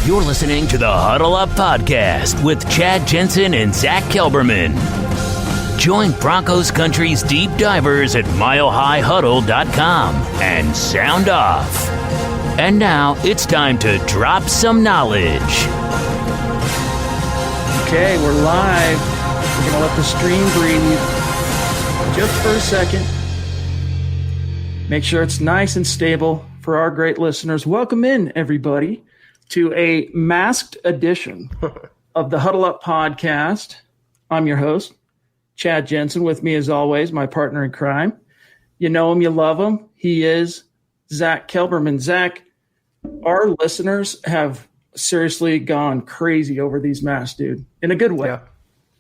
You're listening to the Huddle Up Podcast with Chad Jensen and Zack Kelberman. Join Broncos Country's deep divers at milehighhuddle.com and sound off. And now it's time to drop some knowledge. Okay, we're live. We're going to let the stream breathe just for a second. Make sure it's nice and stable for our great listeners. Welcome in, everybody, to a masked edition of the Huddle Up Podcast. I'm your host, Chad Jensen. With me, as always, my partner in crime. You know him, you love him. He is Zack Kelberman. Zack, our listeners have seriously gone crazy over these masks, dude, in a good way. Yeah.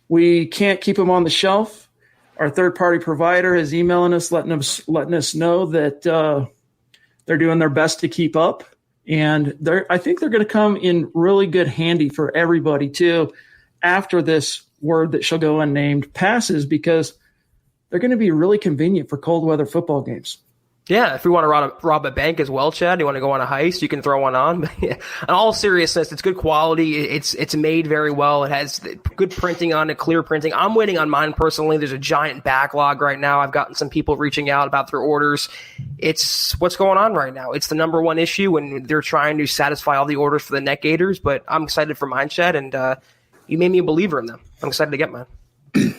We can't keep them on the shelf. Our third-party provider is emailing us, letting us know that they're doing their best to keep up. And I think they're going to come in really good handy for everybody, too, after this word that shall go unnamed passes, because they're going to be really convenient for cold weather football games. Yeah, if we want to rob a bank as well, Chad, you want to go on a heist, you can throw one on. In all seriousness, it's good quality. It's made very well. It has good printing on it, clear printing. I'm waiting on mine personally. There's a giant backlog right now. I've gotten some people reaching out about their orders. It's what's going on right now. It's the number one issue, and they're trying to satisfy all the orders for the Neck Gators, but I'm excited for mine, Chad, and you made me a believer in them. I'm excited to get mine.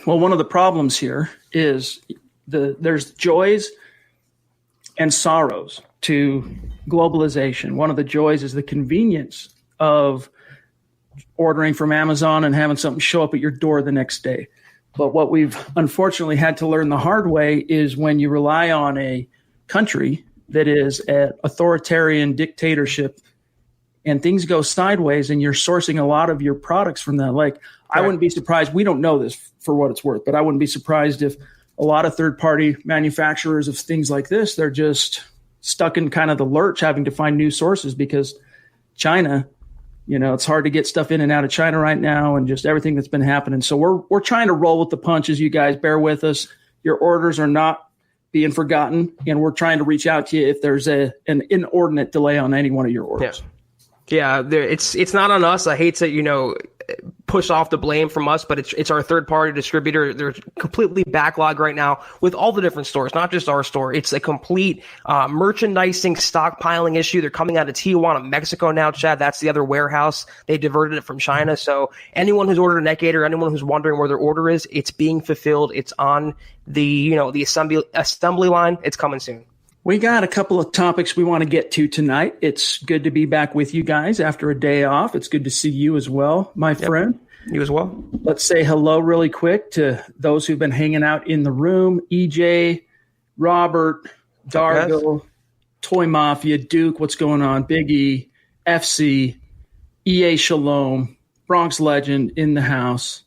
Well, one of the problems here is there's joys and sorrows to globalization. One of the joys is the convenience of ordering from Amazon and having something show up at your door the next day. But what we've unfortunately had to learn the hard way is when you rely on a country that is an authoritarian dictatorship and things go sideways and you're sourcing a lot of your products from that. Like, I wouldn't be surprised. We don't know this for what it's worth, but I wouldn't be surprised if a lot of third-party manufacturers of things like this, they're just stuck in kind of the lurch, having to find new sources because China, it's hard to get stuff in and out of China right now and just everything that's been happening. So we're trying to roll with the punches. You guys bear with us. Your orders are not being forgotten, and we're trying to reach out to you if there's an inordinate delay on any one of your orders. Yeah, it's not on us. I hate to, push off the blame from us, but it's our third-party distributor. They're completely backlogged right now with all the different stores, not just our store. It's a complete merchandising, stockpiling issue. They're coming out of Tijuana, Mexico now, Chad. That's the other warehouse. They diverted it from China. So anyone who's ordered a Neck Gator, anyone who's wondering where their order is, it's being fulfilled. It's on the assembly line. It's coming soon. We got a couple of topics we want to get to tonight. It's good to be back with you guys after a day off. It's good to see you as well, my friend. You as well. Let's say hello really quick to those who've been hanging out in the room. EJ, Robert, Dargo, Toy Mafia, Duke, what's going on? Big E, FC, EA Shalom, Bronx Legend in the house.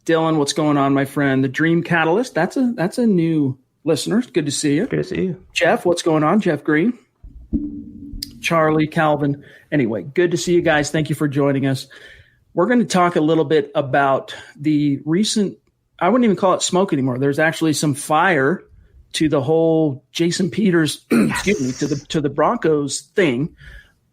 Dylan, what's going on, my friend? The Dream Catalyst, that's a new listeners, good to see you. Good to see you. Jeff, what's going on? Jeff Green. Charlie, Calvin. Anyway, good to see you guys. Thank you for joining us. We're going to talk a little bit about the recent, I wouldn't even call it smoke anymore. There's actually some fire to the whole Jason Peters, to the Broncos thing,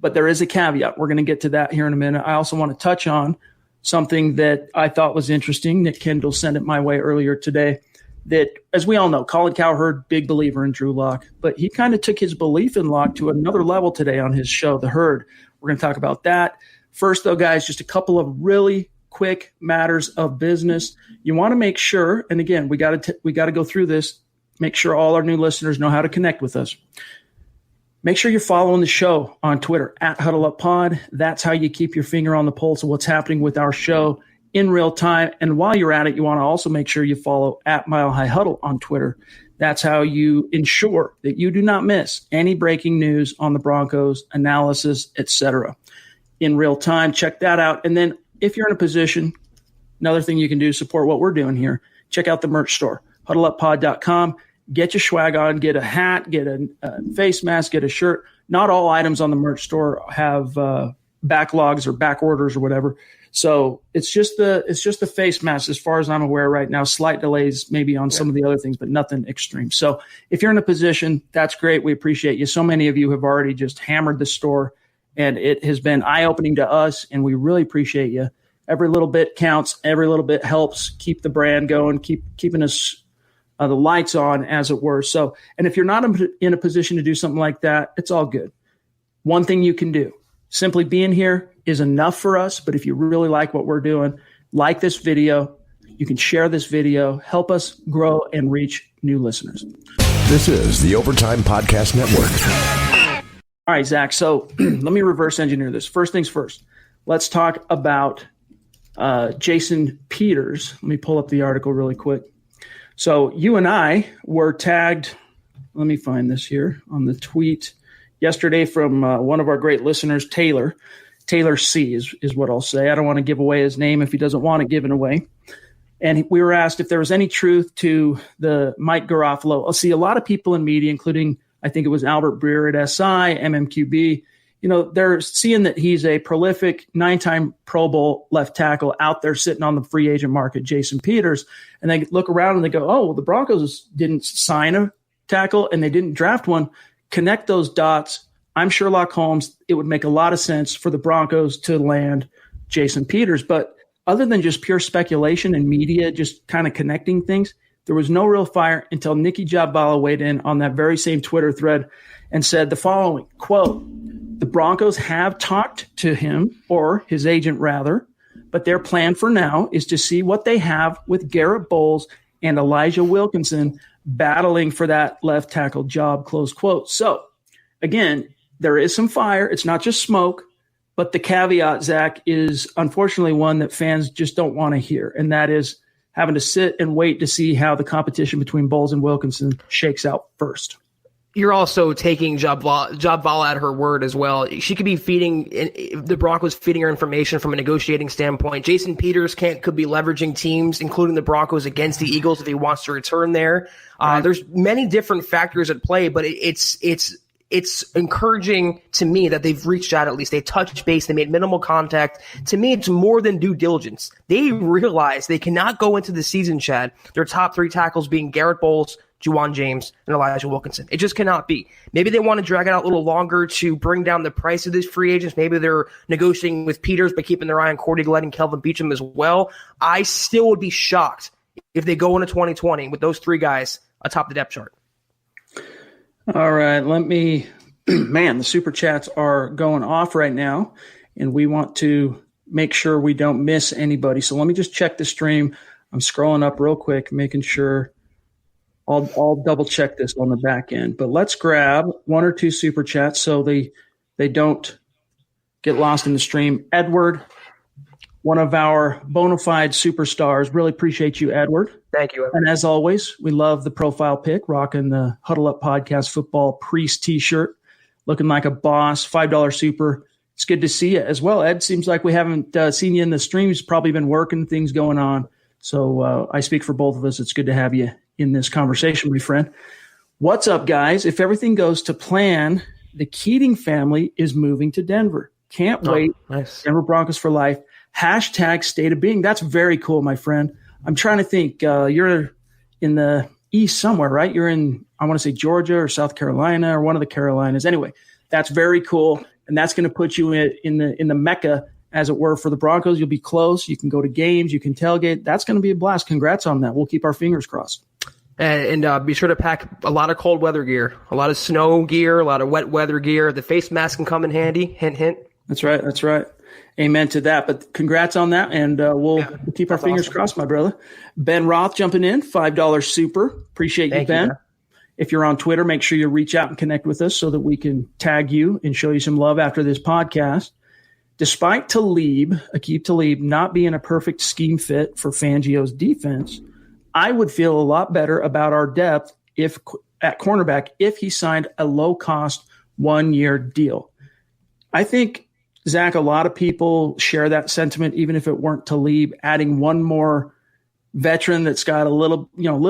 but there is a caveat. We're going to get to that here in a minute. I also want to touch on something that I thought was interesting. Nick Kendall sent it my way earlier today. That, as we all know, Colin Cowherd, big believer in Drew Lock, but he kind of took his belief in Lock to another level today on his show, The Herd. We're going to talk about that. First, though, guys, just a couple of really quick matters of business. You want to make sure, and again, we got to go through this, make sure all our new listeners know how to connect with us. Make sure you're following the show on Twitter, @HuddleUpPod. That's how you keep your finger on the pulse of what's happening with our show in real time. And while you're at it, you want to also make sure you follow @MileHighHuddle on Twitter. That's how you ensure that you do not miss any breaking news on the Broncos, analysis, etc. in real time. Check that out. And then if you're in a position, another thing you can do to support what we're doing here, check out the merch store, huddleuppod.com. Get your swag on, get a hat, get a face mask, get a shirt. Not all items on the merch store have backlogs or back orders or whatever. So it's just the face mask as far as I'm aware right now. Slight delays maybe on some of the other things, but nothing extreme. So if you're in a position, that's great. We appreciate you. So many of you have already just hammered the store and it has been eye-opening to us, and we really appreciate you. Every little bit counts. Every little bit helps keep the brand going, keeping us the lights on, as it were. So, and if you're not in a position to do something like that, it's all good. One thing you can do, simply being here is enough for us. But if you really like what we're doing, like this video, you can share this video, help us grow and reach new listeners. This is the Overtime Podcast Network. All right, Zach. So let me reverse engineer this. First things first, let's talk about Jason Peters. Let me pull up the article really quick. So you and I were tagged, let me find this here, on the tweet yesterday from one of our great listeners, Taylor. Taylor C is what I'll say. I don't want to give away his name if he doesn't want it given away. And we were asked if there was any truth to the Mike Garofalo. I'll see a lot of people in media, including I think it was Albert Breer at SI, MMQB, they're seeing that he's a prolific 9-time Pro Bowl left tackle out there sitting on the free agent market, Jason Peters. And they look around and they go, oh, well, the Broncos didn't sign a tackle and they didn't draft one. Connect those dots. I'm Sherlock Holmes. It would make a lot of sense for the Broncos to land Jason Peters. But other than just pure speculation and media just kind of connecting things, there was no real fire until Nicki Jhabvala weighed in on that very same Twitter thread and said the following, quote, the Broncos have talked to him, or his agent rather, but their plan for now is to see what they have with Garrett Bowles and Elijah Wilkinson battling for that left tackle job, close quote. So, again, there is some fire. It's not just smoke, but the caveat, Zach, is unfortunately one that fans just don't want to hear, and that is having to sit and wait to see how the competition between Bowles and Wilkinson shakes out first. You're also taking Jhabvala at her word as well. She could be the Broncos feeding her information from a negotiating standpoint. Jason Peters could be leveraging teams, including the Broncos, against the Eagles if he wants to return there. There's many different factors at play, but it's encouraging to me that they've reached out at least. They touched base. They made minimal contact. To me, it's more than due diligence. They realize they cannot go into the season, Chad, their top 3 tackles being Garrett Bowles, Juwan James, and Elijah Wilkinson. It just cannot be. Maybe they want to drag it out a little longer to bring down the price of these free agents. Maybe they're negotiating with Peters but keeping their eye on Cordy Glenn and Kelvin Beachum as well. I still would be shocked if they go into 2020 with those 3 guys atop the depth chart. All right, let me – man, the super chats are going off right now, and we want to make sure we don't miss anybody. So let me just check the stream. I'm scrolling up real quick, making sure – I'll double check this on the back end, but let's grab 1 or 2 super chats so they don't get lost in the stream. Edward, one of our bona fide superstars. Really appreciate you, Edward. Thank you, Edward. And as always, we love the profile pic, rocking the Huddle Up Podcast Football Priest t-shirt, looking like a boss, $5 super. It's good to see you as well, Ed. Seems like we haven't seen you in the streams. Probably been working, things going on. So I speak for both of us. It's good to have you in this conversation, my friend. What's up, guys? If everything goes to plan, the Keating family is moving to Denver. Can't wait. Nice. Denver Broncos for life. # state of being. That's very cool, my friend. I'm trying to think. You're in the East somewhere, right? You're in, I want to say Georgia or South Carolina or one of the Carolinas. Anyway, that's very cool. And that's going to put you in the Mecca, as it were, for the Broncos. You'll be close. You can go to games. You can tailgate. That's going to be a blast. Congrats on that. We'll keep our fingers crossed. And be sure to pack a lot of cold weather gear, a lot of snow gear, a lot of wet weather gear. The face mask can come in handy. Hint, hint. That's right. That's right. Amen to that. But congrats on that. And we'll keep our fingers crossed, my brother. Ben Roth jumping in, $5 super. Appreciate you, Ben. If you're on Twitter, make sure you reach out and connect with us so that we can tag you and show you some love after this podcast. Despite Aqib Talib not being a perfect scheme fit for Fangio's defense, I would feel a lot better about our depth at cornerback if he signed a low-cost 1-year deal. I think, Zach, a lot of people share that sentiment, even if it weren't Talib, adding one more veteran that's got a little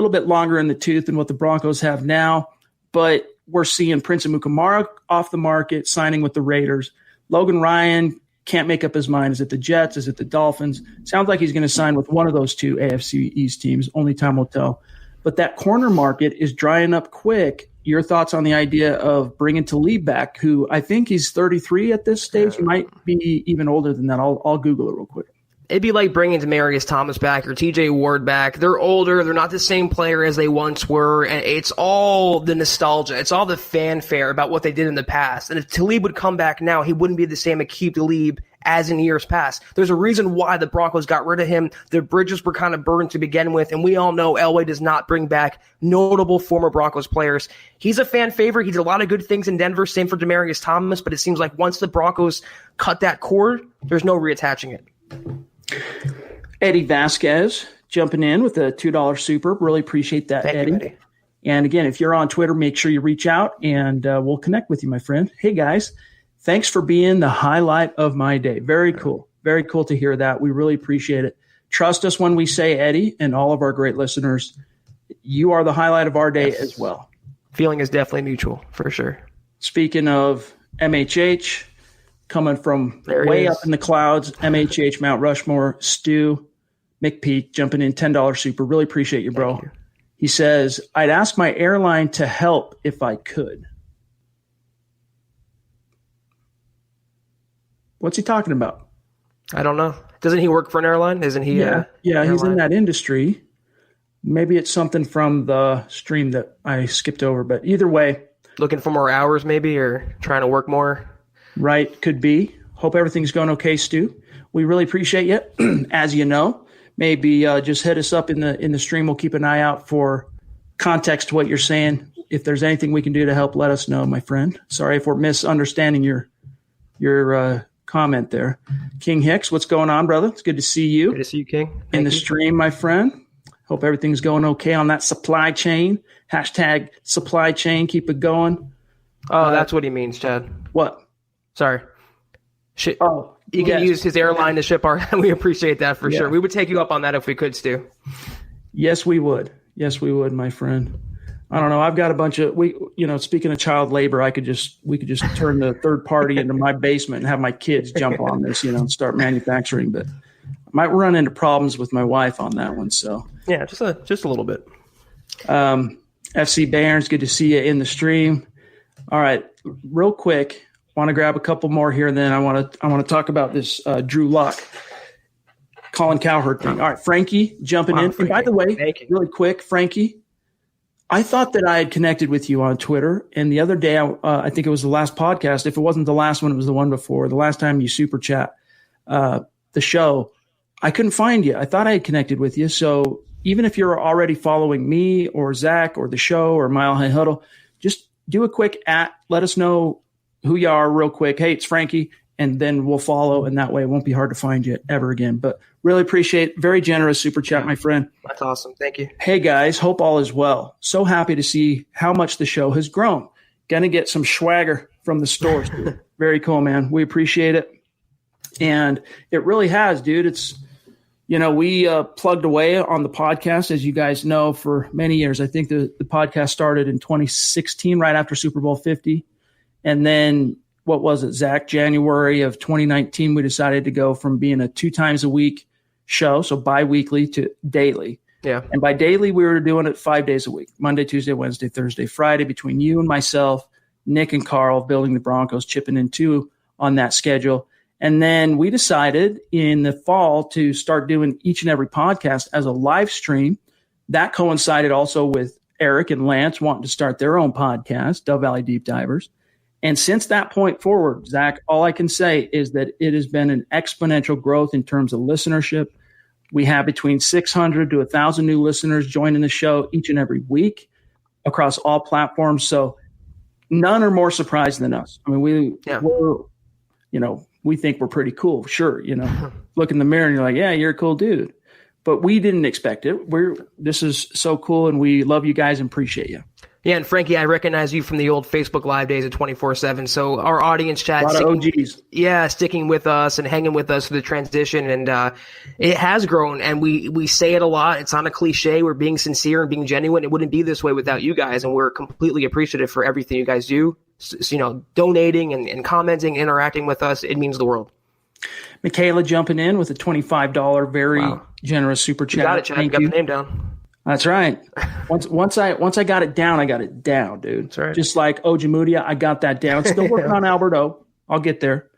bit longer in the tooth than what the Broncos have now. But we're seeing Prince Amukamara off the market, signing with the Raiders. Logan Ryan can't make up his mind. Is it the Jets? Is it the Dolphins? Sounds like he's going to sign with one of those 2 AFC East teams. Only time will tell. But that corner market is drying up quick, your thoughts on the idea of bringing Talib back, who I think he's 33 at this stage. He might be even older than that. I'll Google it real quick. It'd be like bringing Demaryius Thomas back or TJ Ward back. They're older. They're not the same player as they once were. And it's all the nostalgia. It's all the fanfare about what they did in the past. And if Talib would come back now, he wouldn't be the same Aqib Talib as in years past. There's a reason why the Broncos got rid of him. The bridges were kind of burned to begin with. And we all know Elway does not bring back notable former Broncos players. He's a fan favorite. He did a lot of good things in Denver. Same for Demaryius Thomas. But it seems like once the Broncos cut that cord, there's no reattaching it. Eddie Vasquez jumping in with a $2 super. Really appreciate that, Thank Eddie. you, Eddie. And again, if you're on Twitter, make sure you reach out and we'll connect with you, my friend. Hey, guys, thanks for being the highlight of my day. Very cool. Very cool to hear that. We really appreciate it. Trust us when we say, Eddie, and all of our great listeners, you are the highlight of our day as well. Feeling is definitely mutual, for sure. Speaking of MHH, coming from way up in the clouds, MHH, Mount Rushmore, Stu McPeak jumping in, $10 super. Really appreciate you, bro. Thank you. He says, I'd ask my airline to help if I could. What's he talking about? I don't know. Doesn't he work for an airline? Isn't he? Yeah, he's in that industry. Maybe it's something from the stream that I skipped over, but either way. Looking for more hours maybe, or trying to work more? Right, could be. Hope everything's going okay, Stu. We really appreciate you. As you know, maybe just hit us up in the stream. We'll keep an eye out for context to what you're saying. If there's anything we can do to help, let us know, my friend. Sorry if we're misunderstanding your comment there. King Hicks, what's going on, brother? It's good to see you. Good to see you, King. In Thank the you. stream, my friend. Hope everything's going okay on that supply chain. Hashtag supply chain. Keep it going. Oh, that's what he means, Chad. What? Sorry. You can yes. use his airline to ship our. We appreciate that for sure. We would take you up on that if we could, Stu. Yes, we would. Yes, we would, my friend. I don't know. I've got a bunch of speaking of child labor, we could just turn the third party into my basement and have my kids jump on this, and start manufacturing. But I might run into problems with my wife on that one. So yeah, just a little bit. FC Barons, good to see you in the stream. All right, real quick, want to grab a couple more here, and then I want to talk about this Drew Lock, Colin Cowherd thing. All right, Frankie jumping in. Frankie. And by the way, really quick, Frankie, I thought that I had connected with you on Twitter, and the other day, I think it was the last podcast. If it wasn't the last one, it was the one before. The last time you super chat the show, I couldn't find you. I thought I had connected with you. So even if you're already following me or Zach or the show or Mile High Huddle, just do a quick let us know who you are real quick. Hey, it's Frankie. And then we'll follow. And that way it won't be hard to find you ever again. But really appreciate very generous super chat, my friend. That's awesome. Thank you. Hey, guys. Hope all is well. So happy to see how much the show has grown. Going to get some swagger from the stores. Very cool, man. We appreciate it. And it really has, dude. It's, we plugged away on the podcast, as you guys know, for many years. I think the podcast started in 2016, right after Super Bowl 50. And then, what was it, Zach? January of 2019, we decided to go from being a 2 times a week show, so bi-weekly, to daily. Yeah. And by daily, we were doing it 5 days a week, Monday, Tuesday, Wednesday, Thursday, Friday, between you and myself, Nick and Carl, building the Broncos, chipping in too on that schedule. And then we decided in the fall to start doing each and every podcast as a live stream. That coincided also with Eric and Lance wanting to start their own podcast, Dove Valley Deep Divers. And since that point forward, Zach, all I can say is that it has been an exponential growth in terms of listenership. We have between 600 to 1,000 new listeners joining the show each and every week across all platforms. So none are more surprised than us. I mean, we think we're pretty cool. Sure. Look in the mirror and you're like, yeah, you're a cool dude. But we didn't expect it. This is so cool, and we love you guys and appreciate you. Yeah, and Frankie, I recognize you from the old Facebook Live days at 24/7. So our audience chat, sticking with us and hanging with us through the transition, and it has grown. And we say it a lot. It's not a cliche. We're being sincere and being genuine. It wouldn't be this way without you guys, and we're completely appreciative for everything you guys do. So, donating and commenting, interacting with us, it means the world. Michaela jumping in with a $25 very generous super chat. You got it, Chad. You got the name down. That's right. Once I got it down, I got it down, dude. That's right. Just like Ojemudia, I got that down. Still working on Alberto. I'll get there.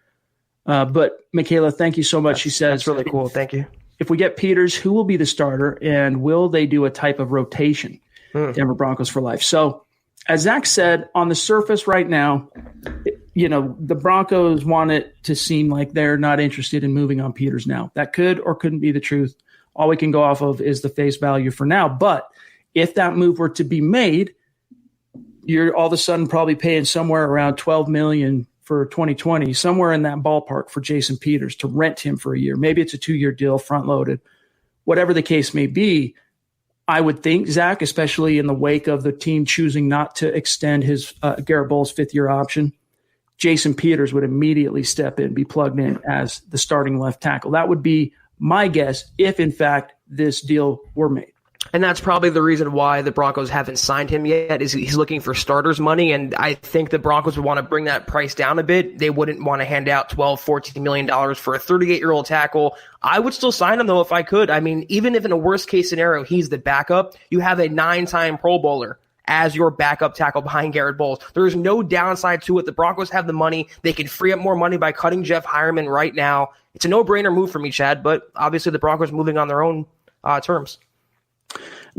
But Michaela, thank you so much. She says that's really cool. Thank you. If we get Peters, who will be the starter, and will they do a type of rotation? Denver Broncos for life. So, as Zach said, on the surface right now, the Broncos want it to seem like they're not interested in moving on Peters now. That could or couldn't be the truth. All we can go off of is the face value for now. But if that move were to be made, you're all of a sudden probably paying somewhere around $12 million for 2020, somewhere in that ballpark for Jason Peters to rent him for a year. Maybe it's a 2-year deal, front loaded, whatever the case may be. I would think, Zach, especially in the wake of the team choosing not to extend his Garrett Bowles 5th-year option, Jason Peters would immediately step in, be plugged in as the starting left tackle. That would be my guess if, in fact, this deal were made. And that's probably the reason why the Broncos haven't signed him yet, is he's looking for starters money. And I think the Broncos would want to bring that price down a bit. They wouldn't want to hand out $12, $14 million for a 38-year-old tackle. I would still sign him, though, if I could. I mean, even if in a worst-case scenario he's the backup, you have a 9-time Pro Bowler as your backup tackle behind Garrett Bowles. There's no downside to it. The Broncos have the money. They can free up more money by cutting Jeff Hireman right now. It's a no-brainer move for me, Chad, but obviously the Broncos are moving on their own terms.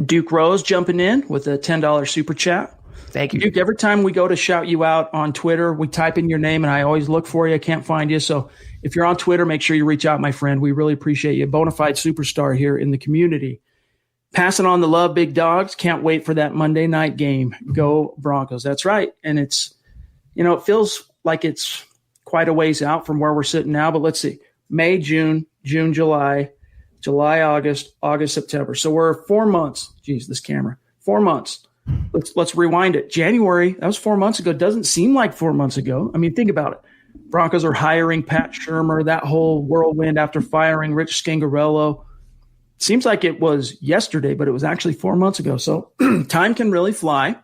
Duke Rose jumping in with a $10 super chat. Thank you. Duke, every time we go to shout you out on Twitter, we type in your name, and I always look for you. I can't find you. So if you're on Twitter, make sure you reach out, my friend. We really appreciate you. Bonafide superstar here in the community. Passing on the love, big dogs. Can't wait for that Monday night game. Go Broncos. That's right. And it's, it feels like it's quite a ways out from where we're sitting now, but let's see. May, June, July, August, September. So we're 4 months. Geez, this camera. 4 months. Let's rewind it. January, that was 4 months ago. Doesn't seem like 4 months ago. I mean, think about it. Broncos are hiring Pat Shurmur, that whole whirlwind after firing Rich Scangarello. Seems like it was yesterday, but it was actually 4 months ago. So time can really fly.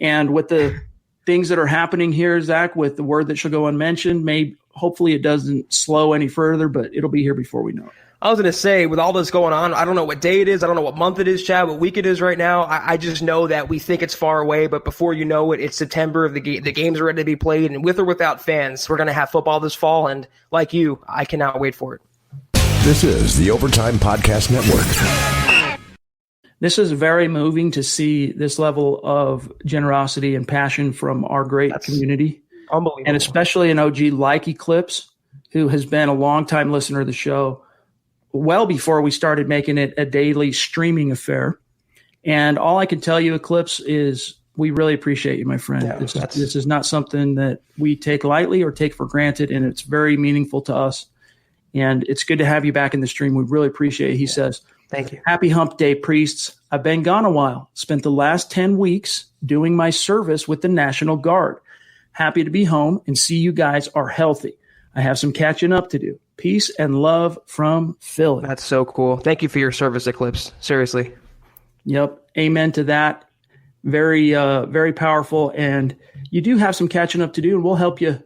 And with the things that are happening here, Zach, with the word that shall go unmentioned, hopefully it doesn't slow any further, but it'll be here before we know it. I was going to say, with all this going on, I don't know what day it is. I don't know what month it is, Chad, what week it is right now. I just know that we think it's far away, but before you know it, it's September. The games are ready to be played, and with or without fans, we're going to have football this fall, and like you, I cannot wait for it. This is the Overtime Podcast Network. This is very moving to see this level of generosity and passion from our great community. Unbelievable. And especially an OG like Eclipse, who has been a longtime listener of the show, well before we started making it a daily streaming affair. And all I can tell you, Eclipse, is we really appreciate you, my friend. Yeah, this is not something that we take lightly or take for granted, and it's very meaningful to us. And it's good to have you back in the stream. We really appreciate it. He says, thank you. Happy Hump Day, priests. I've been gone a while. Spent the last 10 weeks doing my service with the National Guard. Happy to be home and see you guys are healthy. I have some catching up to do. Peace and love from Philly. That's so cool. Thank you for your service, Eclipse. Seriously. Yep. Amen to that. Very, very powerful. And you do have some catching up to do, and we'll help you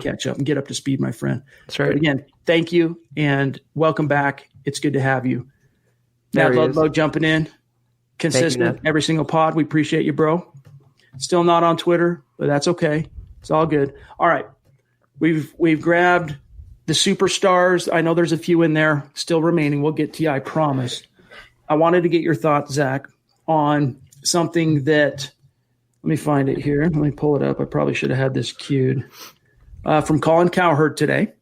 catch up and get up to speed, my friend. That's right. But again, thank you and welcome back. It's good to have you. Matt Ludlow jumping in. Consistent every single pod. We appreciate you, bro. Still not on Twitter, but that's okay. It's all good. All right. We've grabbed the superstars. I know there's a few in there still remaining. We'll get to you, I promise. I wanted to get your thoughts, Zach, on something that – let me find it here. Let me pull it up. I probably should have had this queued. From Colin Cowherd today.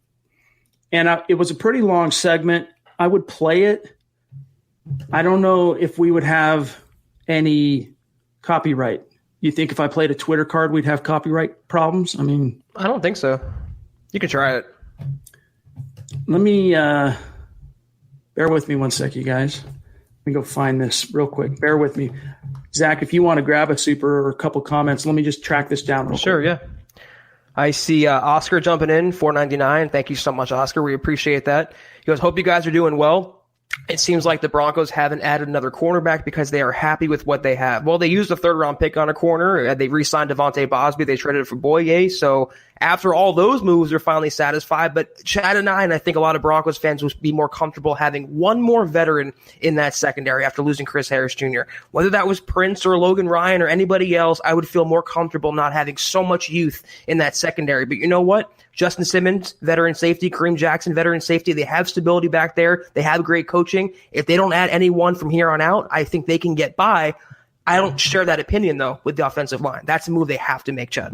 And it was a pretty long segment. I would play it. I don't know if we would have any copyright. You think if I played a Twitter card, we'd have copyright problems? I mean – I don't think so. You can try it. Let me bear with me one sec, you guys. Let me go find this real quick. Bear with me. Zach, if you want to grab a super or a couple comments, let me just track this down real quick. Sure, yeah. I see Oscar jumping in, $4.99. Thank you so much, Oscar. We appreciate that. He goes, hope you guys are doing well. It seems like the Broncos haven't added another cornerback because they are happy with what they have. Well, they used a third-round pick on a corner. They re-signed Devontae Bosby. They traded it for Boye. So after all those moves, they're finally satisfied. But Chad and I think a lot of Broncos fans would be more comfortable having one more veteran in that secondary after losing Chris Harris Jr. Whether that was Prince or Logan Ryan or anybody else, I would feel more comfortable not having so much youth in that secondary. But you know what? Justin Simmons, veteran safety, Kareem Jackson, veteran safety. They have stability back there. They have great coaching. If they don't add anyone from here on out, I think they can get by. I don't share that opinion, though, with the offensive line. That's a move they have to make, Chad.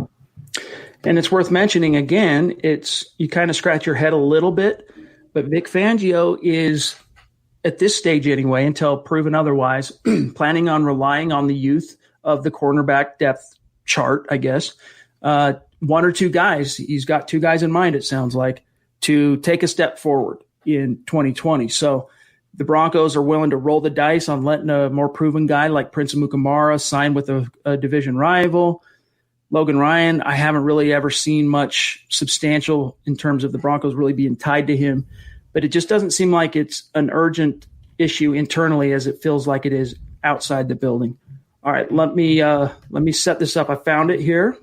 And it's worth mentioning again, you kind of scratch your head a little bit, but Vic Fangio is, at this stage anyway, until proven otherwise, planning on relying on the youth of the cornerback depth chart, I guess. One or two guys, he's got two guys in mind, it sounds like, to take a step forward in 2020. So the Broncos are willing to roll the dice on letting a more proven guy like Prince Amukamara sign with a division rival. Logan Ryan, I haven't really ever seen much substantial in terms of the Broncos really being tied to him, but it just doesn't seem like it's an urgent issue internally as it feels like it is outside the building. All right, let me set this up. I found it here.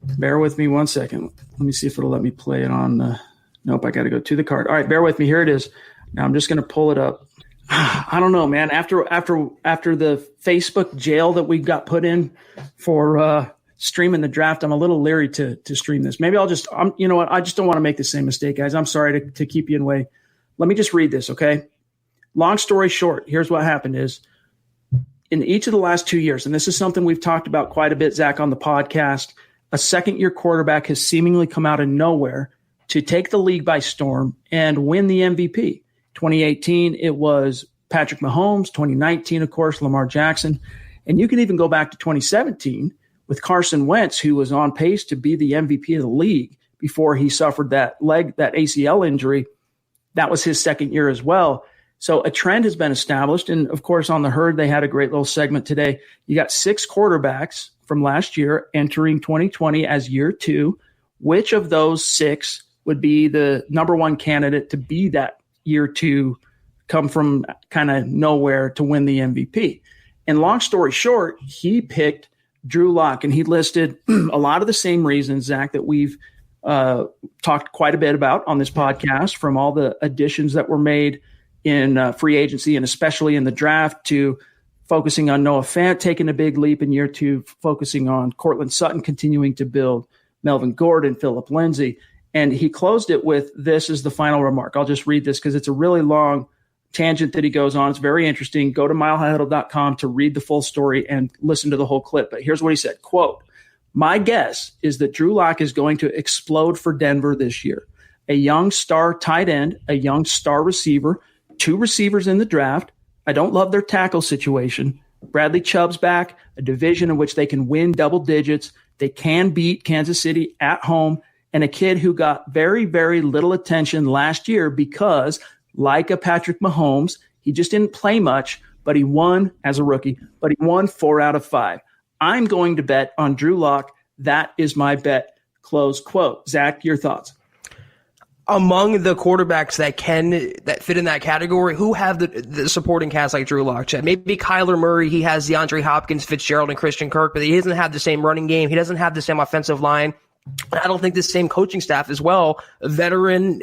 Bear with me 1 second. Let me see if it'll let me play it on. Nope, I got to go to the card. All right, bear with me. Here it is. Now I'm just going to pull it up. I don't know, man. After the Facebook jail that we got put in for streaming the draft, I'm a little leery to stream this. Maybe you know what? I just don't want to make the same mistake, guys. I'm sorry to keep you in way. Let me just read this, okay? Long story short, here's what happened is in each of the last 2 years, and this is something we've talked about quite a bit, Zach, on the podcast, a second-year quarterback has seemingly come out of nowhere to take the league by storm and win the MVP. 2018, it was Patrick Mahomes. 2019, of course, Lamar Jackson. And you can even go back to 2017 with Carson Wentz, who was on pace to be the MVP of the league before he suffered that ACL injury. That was his second year as well. So a trend has been established. And, of course, on The Herd, they had a great little segment today. You got 6 quarterbacks from last year entering 2020 as year 2. Which of those 6 would be the number one candidate to be that year 2, come from kind of nowhere to win the MVP? And long story short, he picked Drew Lock, and he listed a lot of the same reasons, Zach, that we've talked quite a bit about on this podcast, from all the additions that were made in free agency and especially in the draft, to focusing on Noah Fant taking a big leap in year 2, focusing on Cortland Sutton continuing to build, Melvin Gordon, Phillip Lindsay. And he closed it with, this is the final remark. I'll just read this because it's a really long tangent that he goes on. It's very interesting. Go to milehighhuddle.com to read the full story and listen to the whole clip. But here's what he said, quote, "My guess is that Drew Lock is going to explode for Denver this year. A young star tight end, a young star receiver, 2 receivers in the draft. I don't love their tackle situation. Bradley Chubb's back, a division in which they can win double digits. They can beat Kansas City at home, and a kid who got very, very little attention last year because, like a Patrick Mahomes, he just didn't play much, but he won as a rookie, but he won 4 out of 5. I'm going to bet on Drew Lock. That is my bet." Close quote. Zach, your thoughts? Among the quarterbacks that fit in that category, who have the supporting cast like Drew Lock? Maybe Kyler Murray. He has DeAndre Hopkins, Fitzgerald, and Christian Kirk, but he doesn't have the same running game. He doesn't have the same offensive line. I don't think the same coaching staff as well. A veteran,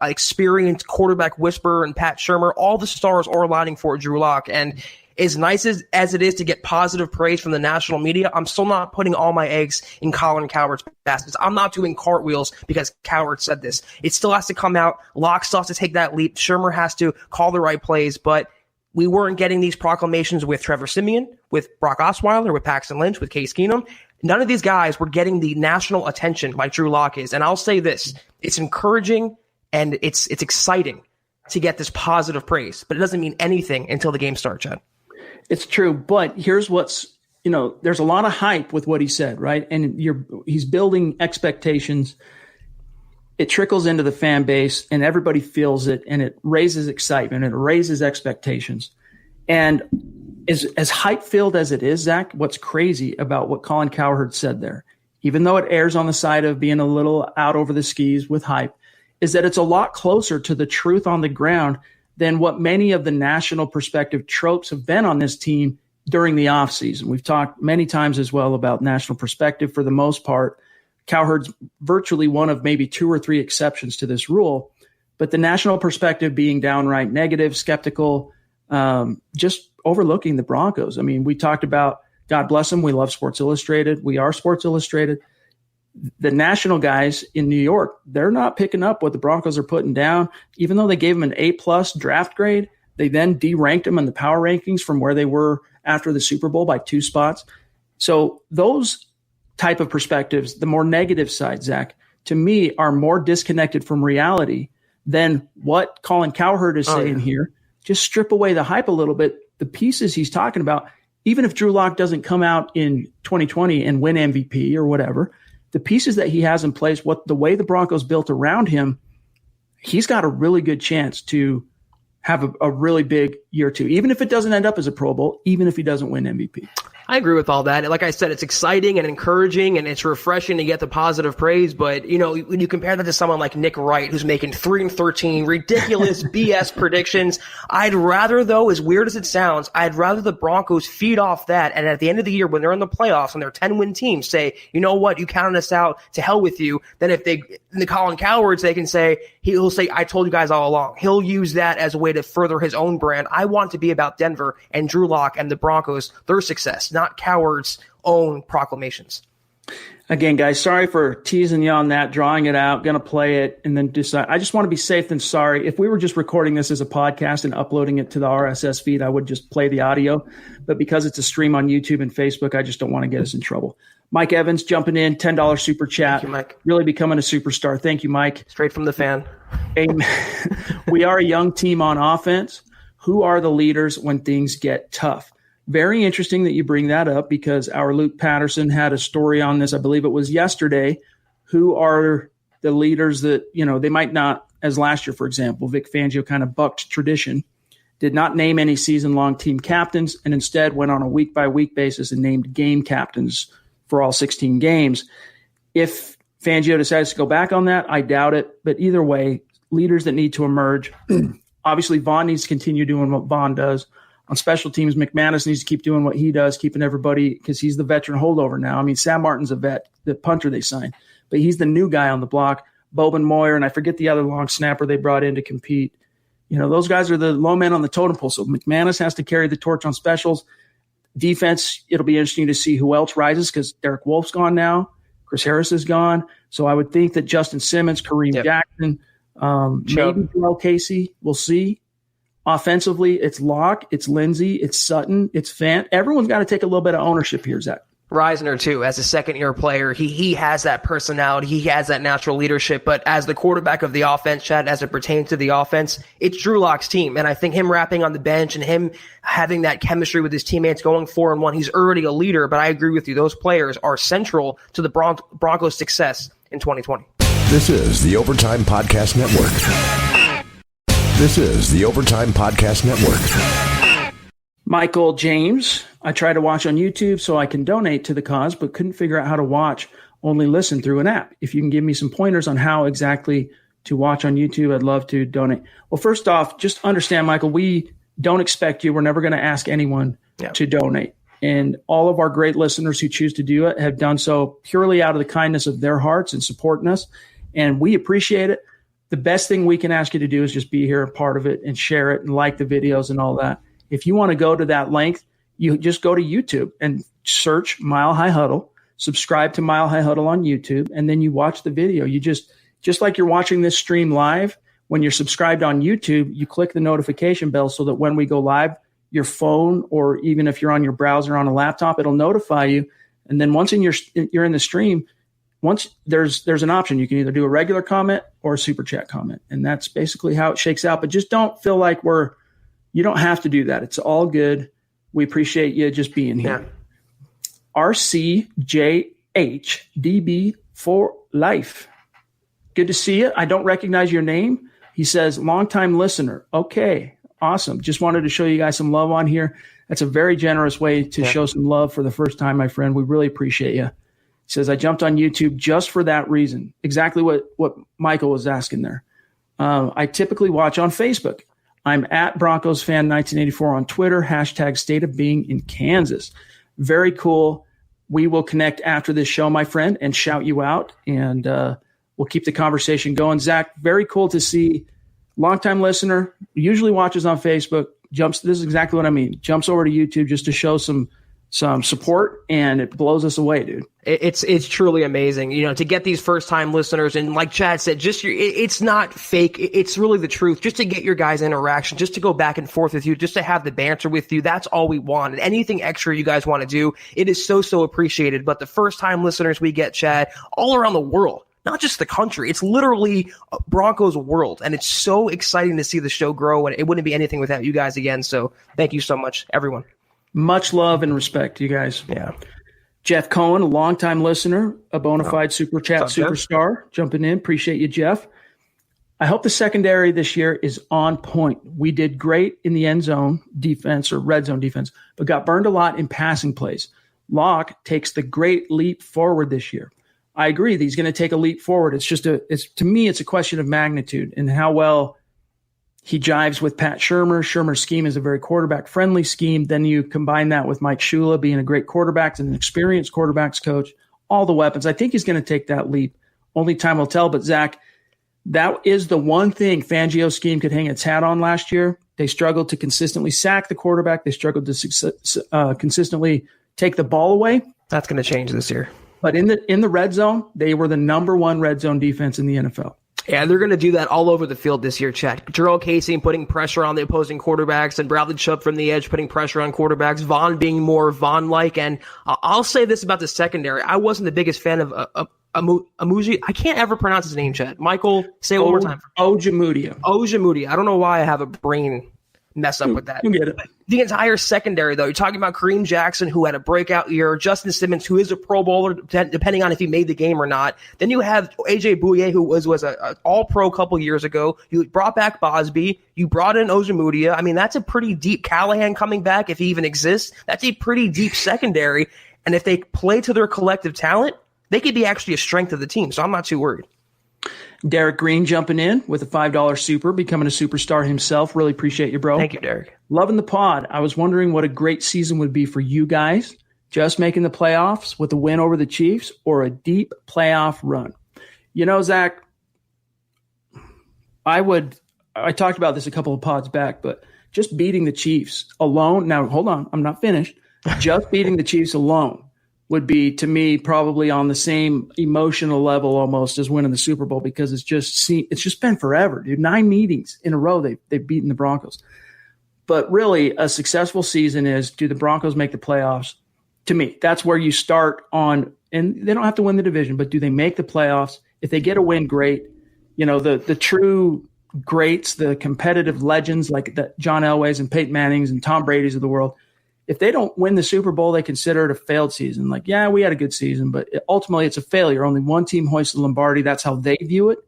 experienced quarterback whisperer and Pat Shurmur, all the stars are aligning for Drew Lock. And as nice as it is to get positive praise from the national media, I'm still not putting all my eggs in Colin Cowherd's baskets. I'm not doing cartwheels because Cowherd said this. It still has to come out. Lock still has to take that leap. Shurmur has to call the right plays, but we weren't getting these proclamations with Trevor Siemian, with Brock Osweiler, with Paxton Lynch, with Case Keenum. None of these guys were getting the national attention like Drew Lock is. And I'll say this, it's encouraging and it's exciting to get this positive praise, but it doesn't mean anything until the game starts, Chad. It's true, but here's what's, there's a lot of hype with what he said, right? And he's building expectations. It trickles into the fan base and everybody feels it, and it raises excitement and it raises expectations. And as hype-filled as it is, Zach, what's crazy about what Colin Cowherd said there, even though it errs on the side of being a little out over the skis with hype, is that it's a lot closer to the truth on the ground than what many of the national perspective tropes have been on this team during the offseason. We've talked many times as well about national perspective. For the most part, Cowherd's virtually one of maybe 2 or 3 exceptions to this rule. But the national perspective being downright negative, skeptical, just overlooking the Broncos. I mean, we talked about, God bless them, we love Sports Illustrated. We are Sports Illustrated. The national guys in New York, they're not picking up what the Broncos are putting down. Even though they gave them an A+ draft grade, they then deranked them in the power rankings from where they were after the Super Bowl by 2 spots. So those type of perspectives, the more negative side, Zach, to me are more disconnected from reality than what Colin Cowherd is saying here. Just strip away the hype a little bit. The pieces he's talking about, even if Drew Lock doesn't come out in 2020 and win MVP or whatever, the pieces that he has in place, the way the Broncos built around him, he's got a really good chance to have a really big year too, even if it doesn't end up as a Pro Bowl, even if he doesn't win MVP. I agree with all that. Like I said, it's exciting and encouraging, and it's refreshing to get the positive praise. But, when you compare that to someone like Nick Wright, who's making 3-13, ridiculous BS predictions, I'd rather, though, as weird as it sounds, I'd rather the Broncos feed off that. And at the end of the year, when they're in the playoffs and they're 10-win teams, say, you know what, you counted us out, to hell with you. Then if the Colin Cowards, they can say, he'll say, I told you guys all along. He'll use that as a way to further his own brand. I want it to be about Denver and Drew Lock and the Broncos, their success, not Coward's own proclamations. Again, guys, sorry for teasing you on that, drawing it out, going to play it, and then decide. I just want to be safe than sorry. If we were just recording this as a podcast and uploading it to the RSS feed, I would just play the audio. But because it's a stream on YouTube and Facebook, I just don't want to get us in trouble. Mike Evans jumping in, $10 super chat. Thank you, Mike. Really becoming a superstar. Thank you, Mike. Straight from the fan. We are a young team on offense. Who are the leaders when things get tough? Very interesting that you bring that up, because our Luke Patterson had a story on this, I believe it was yesterday. Who are the leaders that, they might not, as last year, for example, Vic Fangio kind of bucked tradition, did not name any season-long team captains, and instead went on a week-by-week basis and named game captains for all 16 games. If Fangio decides to go back on that, I doubt it. But either way, leaders that need to emerge. Obviously, Vaughn needs to continue doing what Vaughn does. On special teams, McManus needs to keep doing what he does, keeping everybody, because he's the veteran holdover now. I mean, Sam Martin's a vet, the punter they signed, but he's the new guy on the block. Bobin Moyer, and I forget the other long snapper they brought in to compete. Those guys are the low men on the totem pole. So McManus has to carry the torch on specials. Defense, it'll be interesting to see who else rises, because Derek Wolf's gone now. Chris Harris is gone. So I would think that Justin Simmons, Kareem Jackson, maybe Joel Casey, we'll see. Offensively, it's Locke, it's Lindsey, it's Sutton, it's Fant. Everyone's got to take a little bit of ownership here, Zach. Reisner, too, as a second-year player, he has that personality. He has that natural leadership. But as the quarterback of the offense, Chad, as it pertains to the offense, it's Drew Lock's team. And I think him rapping on the bench and him having that chemistry with his teammates going 4-1, he's already a leader. But I agree with you. Those players are central to the Broncos' success in 2020. This is the Overtime Podcast Network. This is the Overtime Podcast Network. Michael James, I try to watch on YouTube so I can donate to the cause, but couldn't figure out how to watch, only listen through an app. If you can give me some pointers on how exactly to watch on YouTube, I'd love to donate. Well, first off, just understand, Michael, we don't expect you. We're never going to ask anyone to donate. And all of our great listeners who choose to do it have done so purely out of the kindness of their hearts and supporting us. And we appreciate it. The best thing we can ask you to do is just be here, a part of it, and share it and like the videos and all that. If you want to go to that length, you just go to YouTube and search Mile High Huddle, subscribe to Mile High Huddle on YouTube, and then you watch the video. You just like you're watching this stream live, when you're subscribed on YouTube, you click the notification bell so that when we go live, your phone, or even if you're on your browser on a laptop, it'll notify you. And then once you're in the stream, once there's an option, you can either do a regular comment or a super chat comment. And that's basically how it shakes out. But just don't feel like you don't have to do that. It's all good. We appreciate you just being here. RCJHDB for life. Good to see you. I don't recognize your name. He says, longtime listener. Okay, awesome. Just wanted to show you guys some love on here. That's a very generous way to show some love for the first time, my friend. We really appreciate you. He says, I jumped on YouTube just for that reason. Exactly what Michael was asking there. I typically watch on Facebook. I'm at Broncos Fan 1984 on Twitter, hashtag State of Being in Kansas. Very cool. We will connect after this show, my friend, and shout you out, and we'll keep the conversation going. Zach, very cool to see. Longtime listener, usually watches on Facebook, this is exactly what I mean, jumps over to YouTube just to show some support, and it blows us away, dude. It's truly amazing, to get these first time listeners, and like Chad said, it's not fake. It's really the truth. Just to get your guys' interaction, just to go back and forth with you, just to have the banter with you. That's all we want. And anything extra you guys want to do, it is so appreciated. But the first time listeners we get, Chad, all around the world, not just the country, it's literally Broncos world. And it's so exciting to see the show grow, and it wouldn't be anything without you guys again. So thank you so much, everyone. Much love and respect to you guys. Yeah. Jeff Cohen, a longtime listener, a bona fide Super Chat superstar, jumping in. Appreciate you, Jeff. I hope the secondary this year is on point. We did great in the end zone defense or red zone defense, but got burned a lot in passing plays. Locke takes the great leap forward this year. I agree that he's going to take a leap forward. To me, it's a question of magnitude and how well he jives with Pat Shurmur. Shurmur's scheme is a very quarterback-friendly scheme. Then you combine that with Mike Shula being a great quarterback and an experienced quarterbacks coach, all the weapons. I think he's going to take that leap. Only time will tell. But, Zach, that is the one thing Fangio's scheme could hang its hat on last year. They struggled to consistently sack the quarterback. They struggled to consistently take the ball away. That's going to change this year. But in the red zone, they were the number one red zone defense in the NFL. Yeah, they're going to do that all over the field this year, Chad. Jarrell Casey putting pressure on the opposing quarterbacks, and Bradley Chubb from the edge putting pressure on quarterbacks, Vaughn being more Vaughn-like. And I'll say this about the secondary. I wasn't the biggest fan of Amuji. I can't ever pronounce his name, Chad. Michael, say it one more time. Ojemudia. I don't know why I have a brain mess up with that. You get it. The entire secondary, though, you're talking about Kareem Jackson, who had a breakout year, Justin Simmons, who is a Pro Bowler, depending on if he made the game or not. Then you have AJ Bouye, who was an All-Pro a couple years ago. You brought back Bosby. You brought in Ojemudia. I mean, that's a pretty deep Callahan coming back, if he even exists. That's a pretty deep secondary. And if they play to their collective talent, they could be actually a strength of the team. So I'm not too worried. Derek Green jumping in with a $5 super, becoming a superstar himself. Really appreciate you, bro. Thank you, Derek. Loving the pod. I was wondering what a great season would be for you guys. Just making the playoffs with a win over the Chiefs or a deep playoff run. Zach, I talked about this a couple of pods back, but just beating the Chiefs alone. Now, hold on. I'm not finished. Just beating the Chiefs alone would be, to me, probably on the same emotional level almost as winning the Super Bowl, because it's just been forever, dude. 9 meetings in a row they've beaten the Broncos. But really, a successful season is, do the Broncos make the playoffs? To me, that's where you start on, and they don't have to win the division, but do they make the playoffs? If they get a win, great. The true greats, the competitive legends like the John Elways and Peyton Mannings and Tom Brady's of the world, if they don't win the Super Bowl, they consider it a failed season. Like, yeah, we had a good season, but ultimately it's a failure. Only one team hoists the Lombardi. That's how they view it.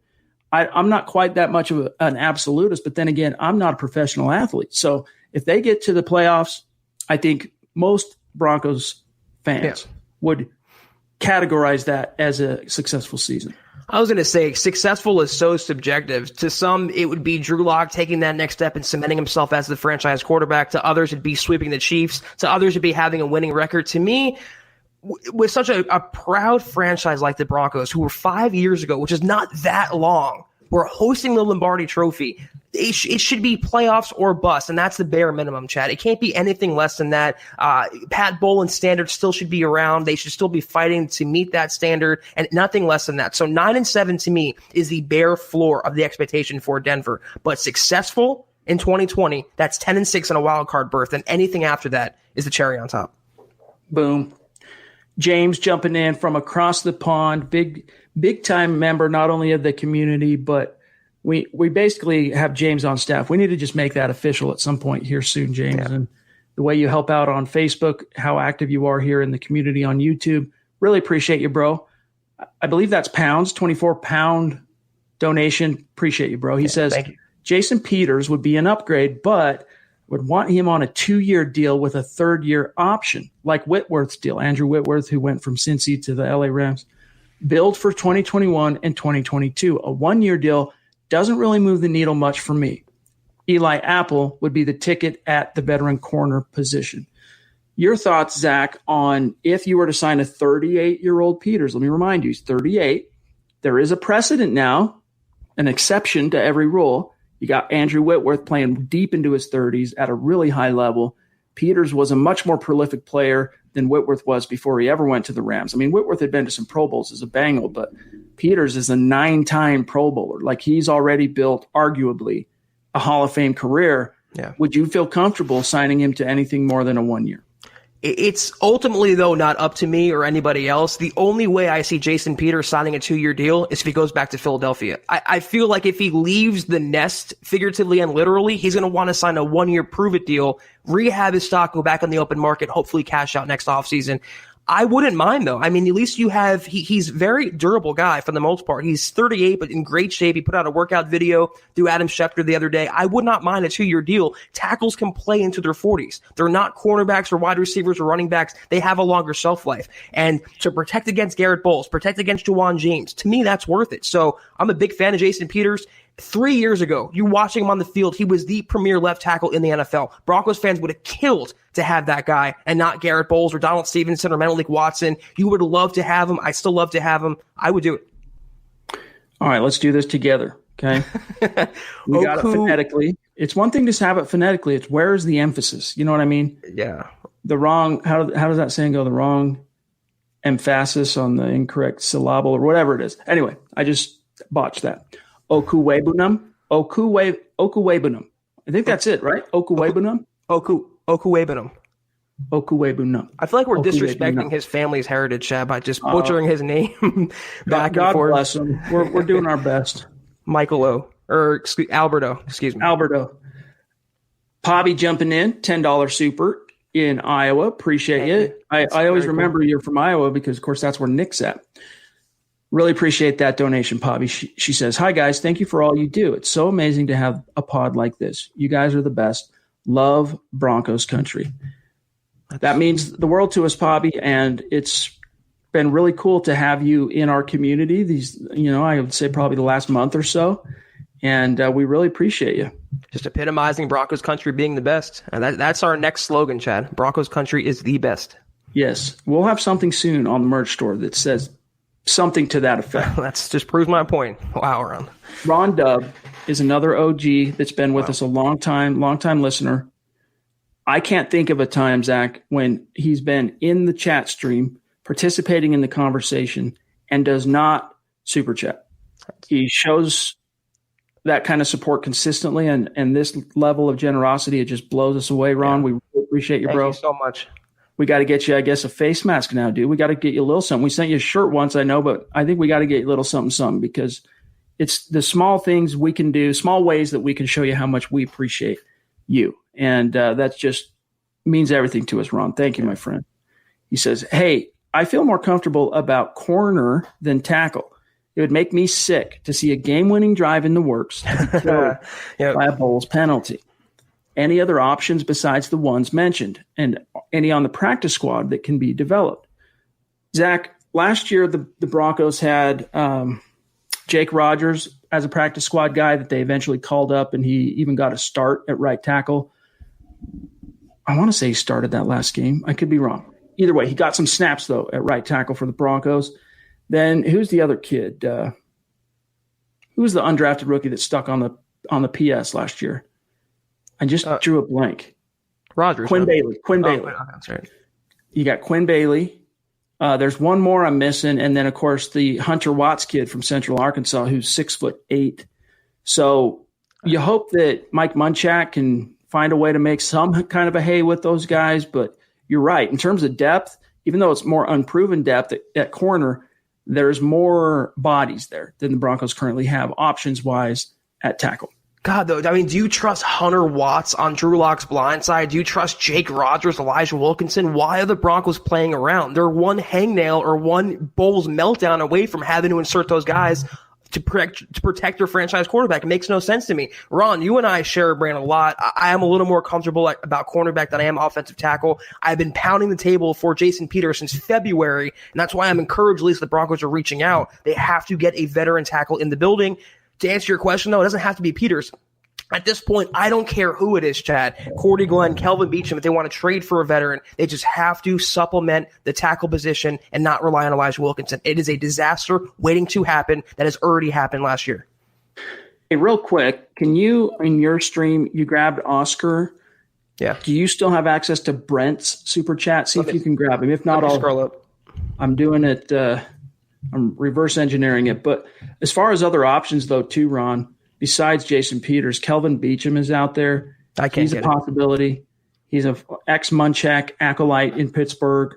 I'm not quite that much of an absolutist, but then again, I'm not a professional athlete. So if they get to the playoffs, I think most Broncos fans would categorize that as a successful season. I was going to say, successful is so subjective. To some, it would be Drew Lock taking that next step and cementing himself as the franchise quarterback. To others, it'd be sweeping the Chiefs. To others, it'd be having a winning record. To me, with such a proud franchise like the Broncos, who were 5 years ago, which is not that long, were hosting the Lombardi Trophy, it should be playoffs or bust, and that's the bare minimum, Chad. It can't be anything less than that. Pat Bowlen's standard still should be around. They should still be fighting to meet that standard, and nothing less than that. So 9-7 to me is the bare floor of the expectation for Denver. But successful in 2020, that's 10-6 in a wild card berth, and anything after that is the cherry on top. Boom. James jumping in from across the pond, big time member not only of the community, but we basically have James on staff. We need to just make that official at some point here soon, James. Yeah. And the way you help out on Facebook, how active you are here in the community on YouTube, really appreciate you, bro. I believe that's pounds, 24-pound donation. Appreciate you, bro. He says Jason Peters would be an upgrade, but would want him on a 2-year deal with a 3rd-year option, like Whitworth's deal. Andrew Whitworth, who went from Cincy to the LA Rams. Build for 2021 and 2022. A 1-year deal doesn't really move the needle much for me. Eli Apple would be the ticket at the veteran corner position. Your thoughts, Zach, on if you were to sign a 38-year-old Peters? Let me remind you, he's 38. There is a precedent now, an exception to every rule. You got Andrew Whitworth playing deep into his 30s at a really high level. Peters was a much more prolific player than Whitworth was before he ever went to the Rams. I mean, Whitworth had been to some Pro Bowls as a Bengal, but Peters is a 9-time Pro Bowler. Like, he's already built, arguably, a Hall of Fame career. Yeah. Would you feel comfortable signing him to anything more than a 1 year? It's ultimately, though, not up to me or anybody else. The only way I see Jason Peters signing a 2-year deal is if he goes back to Philadelphia. I feel like if he leaves the nest, figuratively and literally, he's going to want to sign a 1-year prove-it deal, rehab his stock, go back on the open market, hopefully cash out next offseason. I wouldn't mind, though. I mean, at least you have he's a very durable guy for the most part. He's 38, but in great shape. He put out a workout video through Adam Schefter the other day. I would not mind a 2-year deal. Tackles can play into their 40s. They're not cornerbacks or wide receivers or running backs. They have a longer shelf life. And to protect against Garrett Bowles, protect against Juwan James, to me, that's worth it. So I'm a big fan of Jason Peters. 3 years ago, you watching him on the field, he was the premier left tackle in the NFL. Broncos fans would have killed to have that guy and not Garrett Bowles or Donald Stevenson or Menelik Watson. You would love to have him. I still love to have him. I would do it. All right, let's do this together, okay? We got it phonetically. It's one thing to have it phonetically. It's where is the emphasis? You know what I mean? Yeah. The wrong, how does that saying go? The wrong emphasis on the incorrect syllable or whatever it is. Anyway, I just botched that. Okuwebunam. I think that's it, right? Okuwebunam. Okuwebunam. I feel like we're disrespecting his family's heritage, Chad, by just butchering his name back and forth. God bless him. We're doing our best. Alberto. Pobby jumping in, $10 super in Iowa. Appreciate you. I always remember you're from Iowa because, of course, that's where Nick's at. Really appreciate that donation, Pobby. She says, "Hi, guys. Thank you for all you do. It's so amazing to have a pod like this. You guys are the best. Love Broncos country." That means the world to us, Pobby, and it's been really cool to have you in our community these, I would say probably the last month or so, and we really appreciate you. Just epitomizing Broncos country being the best. And that's our next slogan, Chad. Broncos country is the best. Yes. We'll have something soon on the merch store that says something to that effect. That's just proves my point. Wow, Ron. Ron Dub is another OG that's been with us a long time listener. I can't think of a time, Zach, when he's been in the chat stream, participating in the conversation, and does not super chat. He shows that kind of support consistently, and this level of generosity, it just blows us away, Ron. Yeah. We appreciate you, bro. Thank you so much. We got to get you, I guess, a face mask now, dude. We got to get you a little something. We sent you a shirt once, I know, but I think we got to get you a little something because it's the small things we can do, small ways that we can show you how much we appreciate you. And that just means everything to us, Ron. Thank you, my friend. He says, "Hey, I feel more comfortable about corner than tackle. It would make me sick to see a game-winning drive in the works by a Bowles penalty. Any other options besides the ones mentioned, and any on the practice squad that can be developed?" Zach, last year the Broncos had Jake Rogers as a practice squad guy that they eventually called up, and he even got a start at right tackle. I want to say he started that last game. I could be wrong. Either way, he got some snaps, though, at right tackle for the Broncos. Then who's the other kid? Who was the undrafted rookie that stuck on the PS last year? I just drew a blank. Rogers. Quinn Bailey. Bailey. That's right. You got Quinn Bailey. There's one more I'm missing, and then of course the Hunter Watts kid from Central Arkansas, who's 6'8". So you hope that Mike Munchak can find a way to make some kind of a hay with those guys. But you're right, in terms of depth, even though it's more unproven depth at corner, there's more bodies there than the Broncos currently have options wise at tackle. God, though, I mean, do you trust Hunter Watts on Drew Lock's blind side? Do you trust Jake Rogers, Elijah Wilkinson? Why are the Broncos playing around? They're one hangnail or one Bowles meltdown away from having to insert those guys to protect their franchise quarterback. It makes no sense to me. Ron, you and I share a brand a lot. I am a little more comfortable about cornerback than I am offensive tackle. I've been pounding the table for Jason Peters since February, and that's why I'm encouraged at least the Broncos are reaching out. They have to get a veteran tackle in the building. To answer your question, though, it doesn't have to be Peters. At this point, I don't care who it is, Chad. Cordy Glenn, Kelvin Beachum, if they want to trade for a veteran, they just have to supplement the tackle position and not rely on Elijah Wilkinson. It is a disaster waiting to happen that has already happened last year. Hey, real quick, can you, in your stream, you grabbed Oscar? Yeah. Do you still have access to Brent's super chat? See if you can grab him. If not, I'll scroll up. I'm doing it. I'm reverse engineering it. But as far as other options, though, too, Ron, besides Jason Peters, Kelvin Beachum is out there. He's a possibility. He's an ex-Munchak acolyte in Pittsburgh.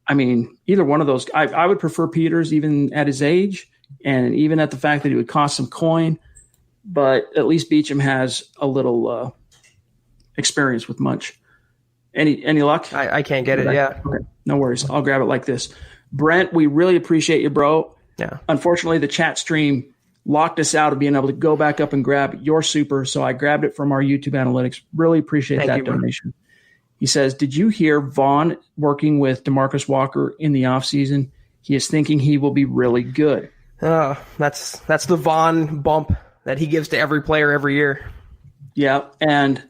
I mean, either one of those. I would prefer Peters even at his age and even at the fact that he would cost some coin. But at least Beachum has a little experience with Munch. Any luck? I can't get it, yeah. Okay. No worries. I'll grab it like this. Brent, we really appreciate you, bro. Yeah. Unfortunately, the chat stream locked us out of being able to go back up and grab your super, so I grabbed it from our YouTube analytics. Really appreciate that donation. He says, did you hear Vaughn working with DeMarcus Walker in the offseason? He is thinking he will be really good. That's the Vaughn bump that he gives to every player every year. Yeah, and,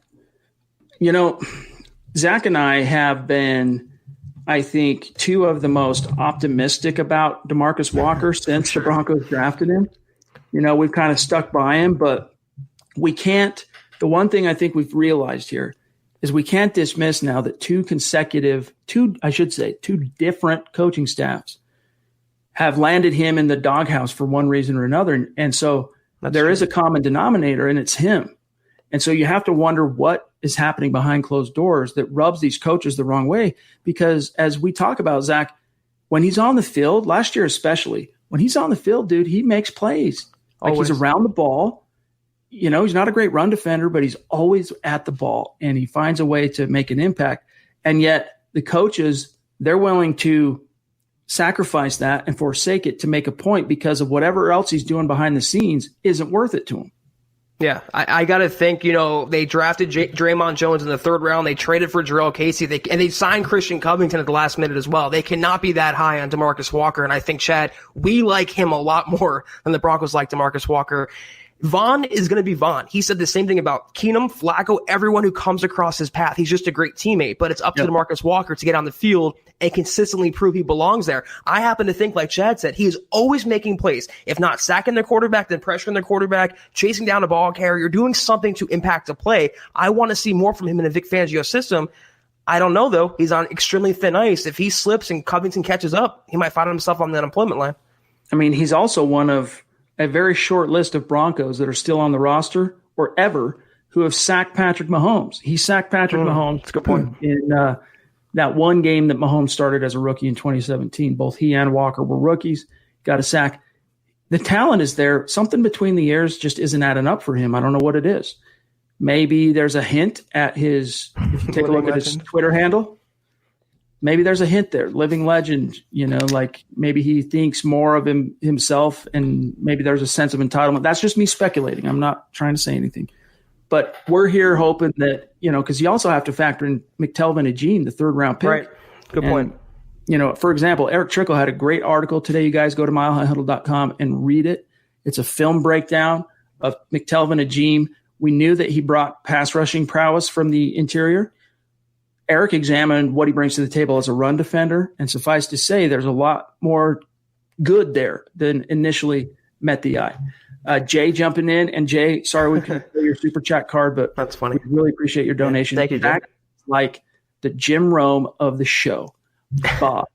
Zach and I have been, I think, two of the most optimistic about DeMarcus Walker since the Broncos drafted him. We've kind of stuck by him, but we can't – the one thing I think we've realized here is we can't dismiss now that two different coaching staffs have landed him in the doghouse for one reason or another. And so there is a common denominator, and it's him. And so you have to wonder what is happening behind closed doors that rubs these coaches the wrong way. Because as we talk about, Zach, when he's on the field, last year especially, when he's on the field, dude, he makes plays. Like he's around the ball. He's not a great run defender, but he's always at the ball, and he finds a way to make an impact. And yet the coaches, they're willing to sacrifice that and forsake it to make a point because of whatever else he's doing behind the scenes isn't worth it to him. Yeah, I got to think, they drafted Draymond Jones in the third round. They traded for Jarrell Casey, and they signed Christian Covington at the last minute as well. They cannot be that high on DeMarcus Walker, and I think, Chad, we like him a lot more than the Broncos like DeMarcus Walker. Vaughn is going to be Vaughn. He said the same thing about Keenum, Flacco, everyone who comes across his path. He's just a great teammate, but it's up to DeMarcus Walker to get on the field and consistently prove he belongs there. I happen to think, like Chad said, he is always making plays. If not sacking the quarterback, then pressuring the quarterback, chasing down a ball carrier, doing something to impact a play. I want to see more from him in a Vic Fangio system. I don't know, though. He's on extremely thin ice. If he slips and Covington catches up, he might find himself on the unemployment line. I mean, he's also one of a very short list of Broncos that are still on the roster or ever who have sacked Patrick Mahomes. He sacked Patrick Mahomes. That's a good point. In that one game that Mahomes started as a rookie in 2017. Both he and Walker were rookies, got a sack. The talent is there. Something between the ears just isn't adding up for him. I don't know what it is. Maybe there's a hint at his – if you take a look at his Twitter handle, maybe there's a hint there. Living legend, like maybe he thinks more of himself, and maybe there's a sense of entitlement. That's just me speculating. I'm not trying to say anything. But we're here hoping that, because you also have to factor in McTelvin Agene, the third-round pick. Right. Good point. For example, Eric Trickle had a great article today. You guys go to milehighhuddle.com and read it. It's a film breakdown of McTelvin Agene. We knew that he brought pass rushing prowess from the interior. Eric examined what he brings to the table as a run defender, and suffice to say, there's a lot more good there than initially met the eye. Jay jumping in, and Jay, sorry we couldn't play your super chat card, but that's funny. We really appreciate your donation. Thank you, Jay. Like the Jim Rome of the show, Bob.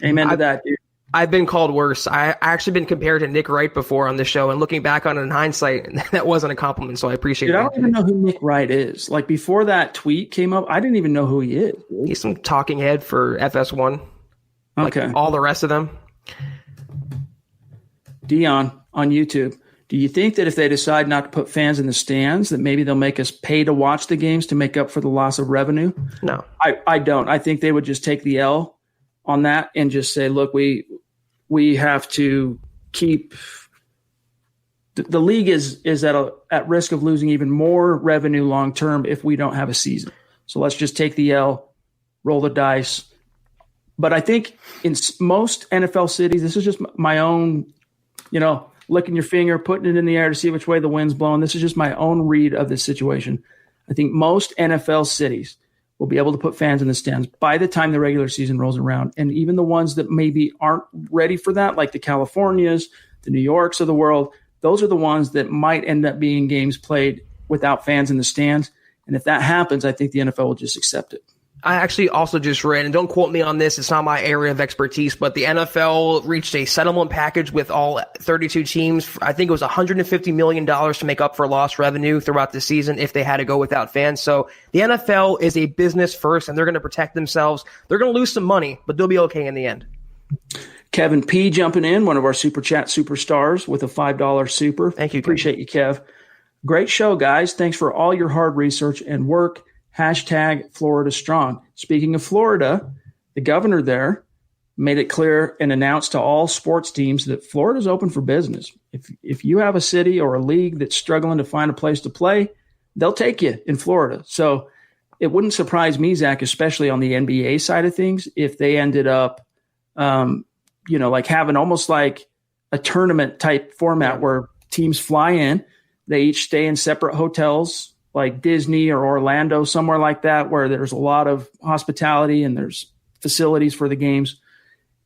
Amen to that, dude. I've been called worse. I actually been compared to Nick Wright before on the show, and looking back on it in hindsight, that wasn't a compliment, so I appreciate it. I don't even know who Nick Wright is. Like, before that tweet came up, I didn't even know who he is. Dude. He's some talking head for FS1. Okay. Like all the rest of them. Dion on YouTube. Do you think that if they decide not to put fans in the stands, that maybe they'll make us pay to watch the games to make up for the loss of revenue? No. I don't. I think they would just take the L on that and just say, look, we have to keep the league is at risk of losing even more revenue long term if we don't have a season. So let's just take the L, roll the dice. But I think in most NFL cities, this is just my own, licking your finger, putting it in the air to see which way the wind's blowing. This is just my own read of this situation. I think most NFL cities will be able to put fans in the stands by the time the regular season rolls around. And even the ones that maybe aren't ready for that, like the Californias, the New Yorks of the world, those are the ones that might end up being games played without fans in the stands. And if that happens, I think the NFL will just accept it. I actually also just read, and don't quote me on this, it's not my area of expertise, but the NFL reached a settlement package with all 32 teams. I think it was $150 million to make up for lost revenue throughout the season if they had to go without fans. So the NFL is a business first, and they're going to protect themselves. They're going to lose some money, but they'll be okay in the end. Kevin P. jumping in, one of our Super Chat superstars with a $5 super. Thank you. Appreciate you, Kev. Great show, guys. Thanks for all your hard research and work. Hashtag Florida Strong. Speaking of Florida, the governor there made it clear and announced to all sports teams that Florida's open for business. If you have a city or a league that's struggling to find a place to play, they'll take you in Florida. So it wouldn't surprise me, Zach, especially on the NBA side of things, if they ended up, like having almost like a tournament type format where teams fly in, they each stay in separate hotels, like Disney or Orlando, somewhere like that, where there's a lot of hospitality and there's facilities for the games,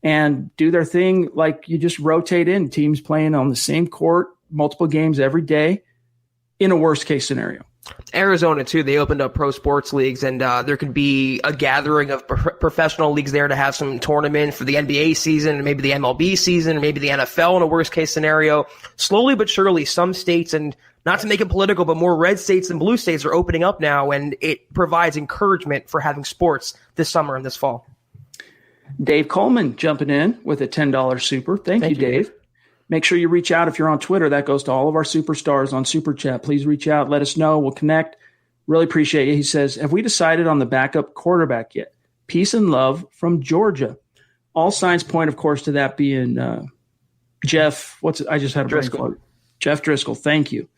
and do their thing. Like you just rotate in teams playing on the same court, multiple games every day in a worst case scenario. Arizona, too, they opened up pro sports leagues, and there could be a gathering of professional leagues there to have some tournament for the NBA season, maybe the MLB season, maybe the NFL in a worst-case scenario. Slowly but surely, some states, and not to make it political, but more red states than blue states are opening up now, and it provides encouragement for having sports this summer and this fall. Dave Coleman jumping in with a $10 super. Thank you, Dave. Make sure you reach out if you're on Twitter. That goes to all of our superstars on Super Chat. Please reach out. Let us know. We'll connect. Really appreciate you. He says, have we decided on the backup quarterback yet? Peace and love from Georgia. All signs point, of course, to that being Jeff. I just had a brain fart. Jeff Driscoll. Thank you.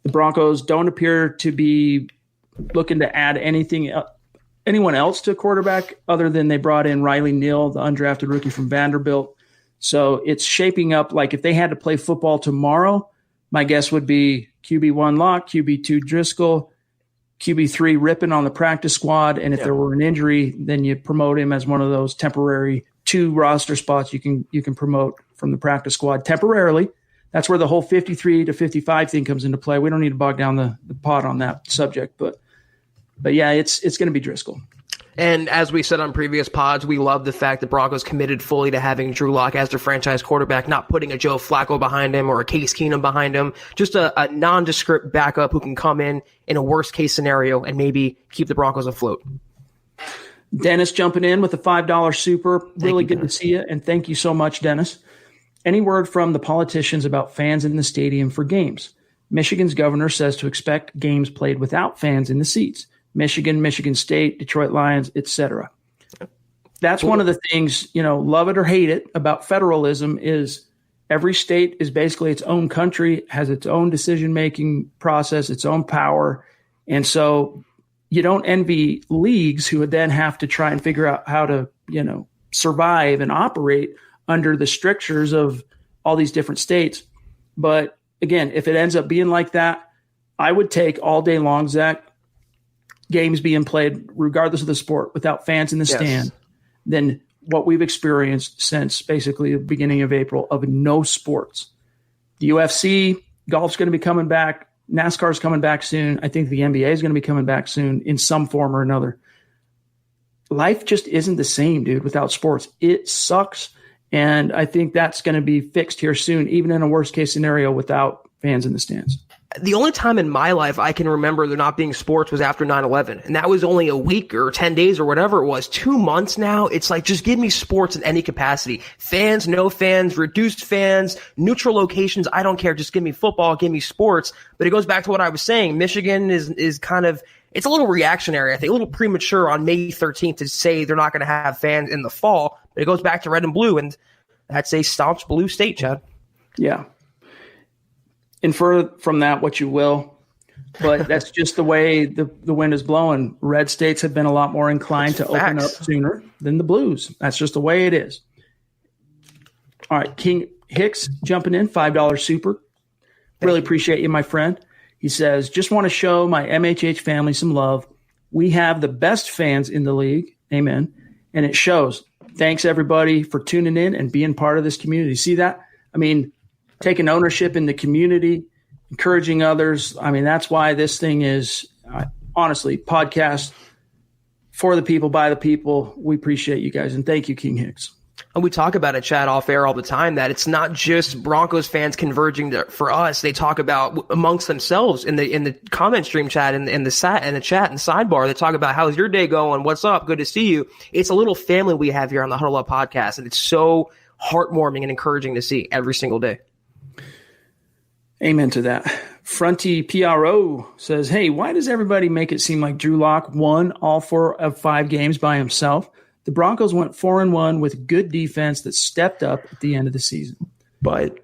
The Broncos don't appear to be looking to add anyone else to quarterback other than they brought in Riley Neal, the undrafted rookie from Vanderbilt. So it's shaping up like if they had to play football tomorrow, my guess would be QB1 Locke, QB2 Driscoll, QB3 Rippon on the practice squad. And if there were an injury, then you promote him as one of those temporary 2 roster spots you can promote from the practice squad temporarily. That's where the whole 53 to 55 thing comes into play. We don't need to bog down the pot on that subject, but yeah, it's going to be Driscoll. And as we said on previous pods, we love the fact that Broncos committed fully to having Drew Lock as their franchise quarterback, not putting a Joe Flacco behind him or a Case Keenum behind him, just a nondescript backup who can come in a worst-case scenario and maybe keep the Broncos afloat. Dennis jumping in with a $5 super. Really good to see you, and thank you so much, Dennis. Any word from the politicians about fans in the stadium for games? Michigan's governor says to expect games played without fans in the seats. Michigan, Michigan State, Detroit Lions, etc. That's one of the things, love it or hate it, about federalism is every state is basically its own country, has its own decision-making process, its own power. And so you don't envy leagues who would then have to try and figure out how to, survive and operate under the strictures of all these different states. But again, if it ends up being like that, I would take all day long, Zach, games being played regardless of the sport without fans in the stand than what we've experienced since basically the beginning of April of no sports. The UFC, golf's going to be coming back. NASCAR's coming back soon. I think the NBA is going to be coming back soon in some form or another. Life just isn't the same, dude, without sports. It sucks. And I think that's going to be fixed here soon, even in a worst case scenario without fans in the stands. The only time in my life I can remember there not being sports was after 9/11. And that was only a week or 10 days or whatever it was. 2 months now. It's like, just give me sports in any capacity. Fans, no fans, reduced fans, neutral locations. I don't care. Just give me football. Give me sports. But it goes back to what I was saying. Michigan is kind of, it's a little reactionary. I think a little premature on May 13th to say they're not going to have fans in the fall. But it goes back to red and blue. And that's a staunch blue state, Chad. Yeah. Infer from that what you will, but that's just the way the wind is blowing. Red states have been a lot more inclined to open up sooner than the blues. That's just the way it is. All right, King Hicks jumping in, $5 super. Really appreciate you, my friend. He says, just want to show my MHH family some love. We have the best fans in the league. Amen. And it shows. Thanks, everybody, for tuning in and being part of this community. See that? I mean, taking ownership in the community, encouraging others. I mean, that's why this thing is, honestly, podcast for the people, by the people. We appreciate you guys. And thank you, King Hicks. And we talk about it, Chad, off air all the time, that it's not just Broncos fans converging for us. They talk about amongst themselves in the comment stream chat and in the chat and sidebar. They talk about how's your day going? What's up? Good to see you. It's a little family we have here on the Huddle Up podcast, and it's so heartwarming and encouraging to see every single day. Amen to that. Fronty PRO says, hey, why does everybody make it seem like Drew Lock won all 4 of 5 games by himself? The Broncos went 4-1 with good defense that stepped up at the end of the season. But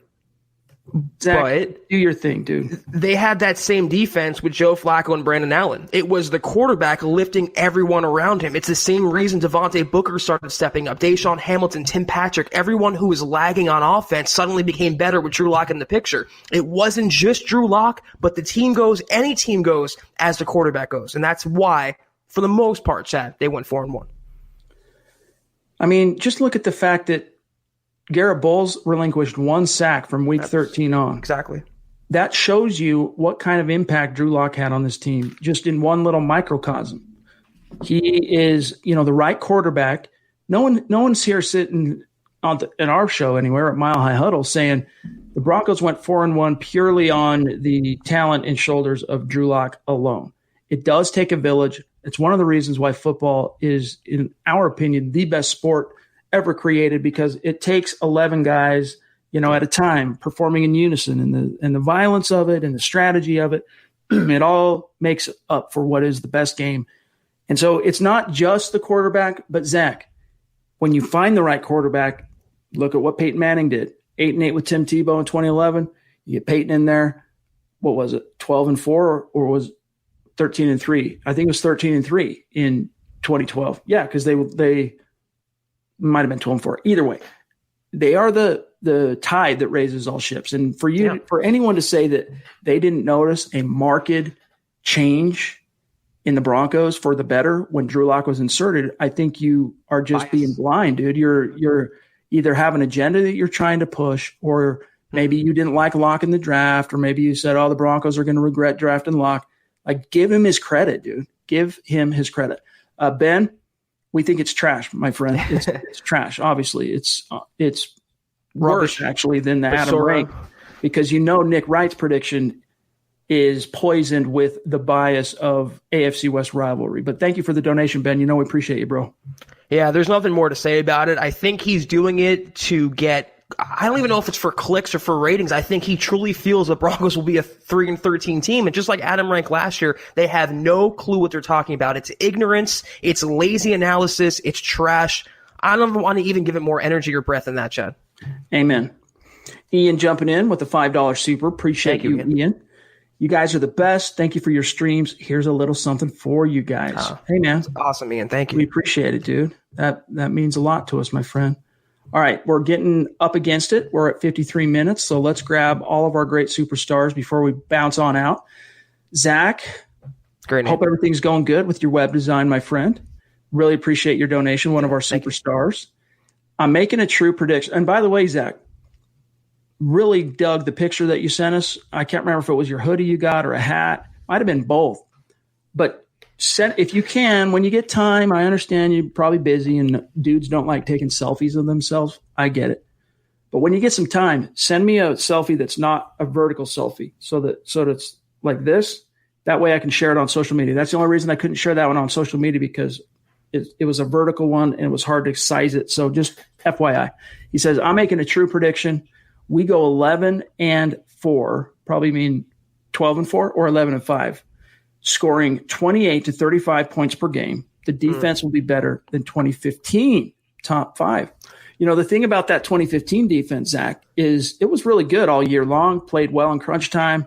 Zach, do your thing, dude. They had that same defense with Joe Flacco and Brandon Allen. It was the quarterback lifting everyone around him. It's the same reason Devontae Booker started stepping up. Deshaun Hamilton, Tim Patrick, everyone who was lagging on offense suddenly became better with Drew Lock in the picture. It wasn't just Drew Lock, but the team goes, any team goes as the quarterback goes. And that's why, for the most part, Chad, they went 4-1. I mean, just look at the fact that Garrett Bowles relinquished 1 sack from week 13 on. Exactly. That shows you what kind of impact Drew Lock had on this team, just in one little microcosm. He is, the right quarterback. No one's here sitting in our show anywhere at Mile High Huddle saying the Broncos went 4-1 purely on the talent and shoulders of Drew Lock alone. It does take a village. It's one of the reasons why football is, in our opinion, the best sport ever created, because it takes 11 guys, at a time performing in unison, and the violence of it and the strategy of it, it all makes up for what is the best game. And so it's not just the quarterback, but Zach, when you find the right quarterback, look at what Peyton Manning did. 8-8 with Tim Tebow in 2011. You get Peyton in there. What was it? 12-4 or was 13-3? I think it was 13-3 in 2012. Yeah, because they might have been 12-4. Either way, they are the tide that raises all ships. And for anyone to say that they didn't notice a marked change in the Broncos for the better when Drew Lock was inserted, I think you are just being blind, dude. You're either have an agenda that you're trying to push, or maybe you didn't like Lock in the draft, or maybe you said, oh, the Broncos are going to regret drafting Lock. Like, give him his credit, dude. Give him his credit. Ben, we think it's trash, my friend. It's trash. Obviously, it's rubbish actually than the Adam Rank, because Nick Wright's prediction is poisoned with the bias of AFC West rivalry. But thank you for the donation, Ben. We appreciate you, bro. Yeah, there's nothing more to say about it. I think he's doing it to get – I don't even know if it's for clicks or for ratings. I think he truly feels the Broncos will be a 3-13 team. And just like Adam Rank last year, they have no clue what they're talking about. It's ignorance. It's lazy analysis. It's trash. I don't want to even give it more energy or breath than that, Chad. Amen. Ian jumping in with the $5 super. Appreciate you, Ian. You guys are the best. Thank you for your streams. Here's a little something for you guys. Hey, man. That's awesome, Ian. Thank you. We appreciate it, dude. That means a lot to us, my friend. All right, we're getting up against it. We're at 53 minutes, so let's grab all of our great superstars before we bounce on out. Zach, great. Hope everything's going good with your web design, my friend. Really appreciate your donation, one of our superstars. I'm making a true prediction. And by the way, Zach, really dug the picture that you sent us. I can't remember if it was your hoodie you got or a hat. Might have been both. But if you can, when you get time, I understand you're probably busy and dudes don't like taking selfies of themselves. I get it. But when you get some time, send me a selfie that's not a vertical selfie, so that it's like this. That way I can share it on social media. That's the only reason I couldn't share that one on social media, because it was a vertical one and it was hard to size it. So just FYI. He says, I'm making a true prediction. We go 11-4, probably mean 12-4 or 11-5, scoring 28 to 35 points per game. The defense will be better than 2015 top 5. The thing about that 2015 defense, Zach, is it was really good all year long, played well in crunch time,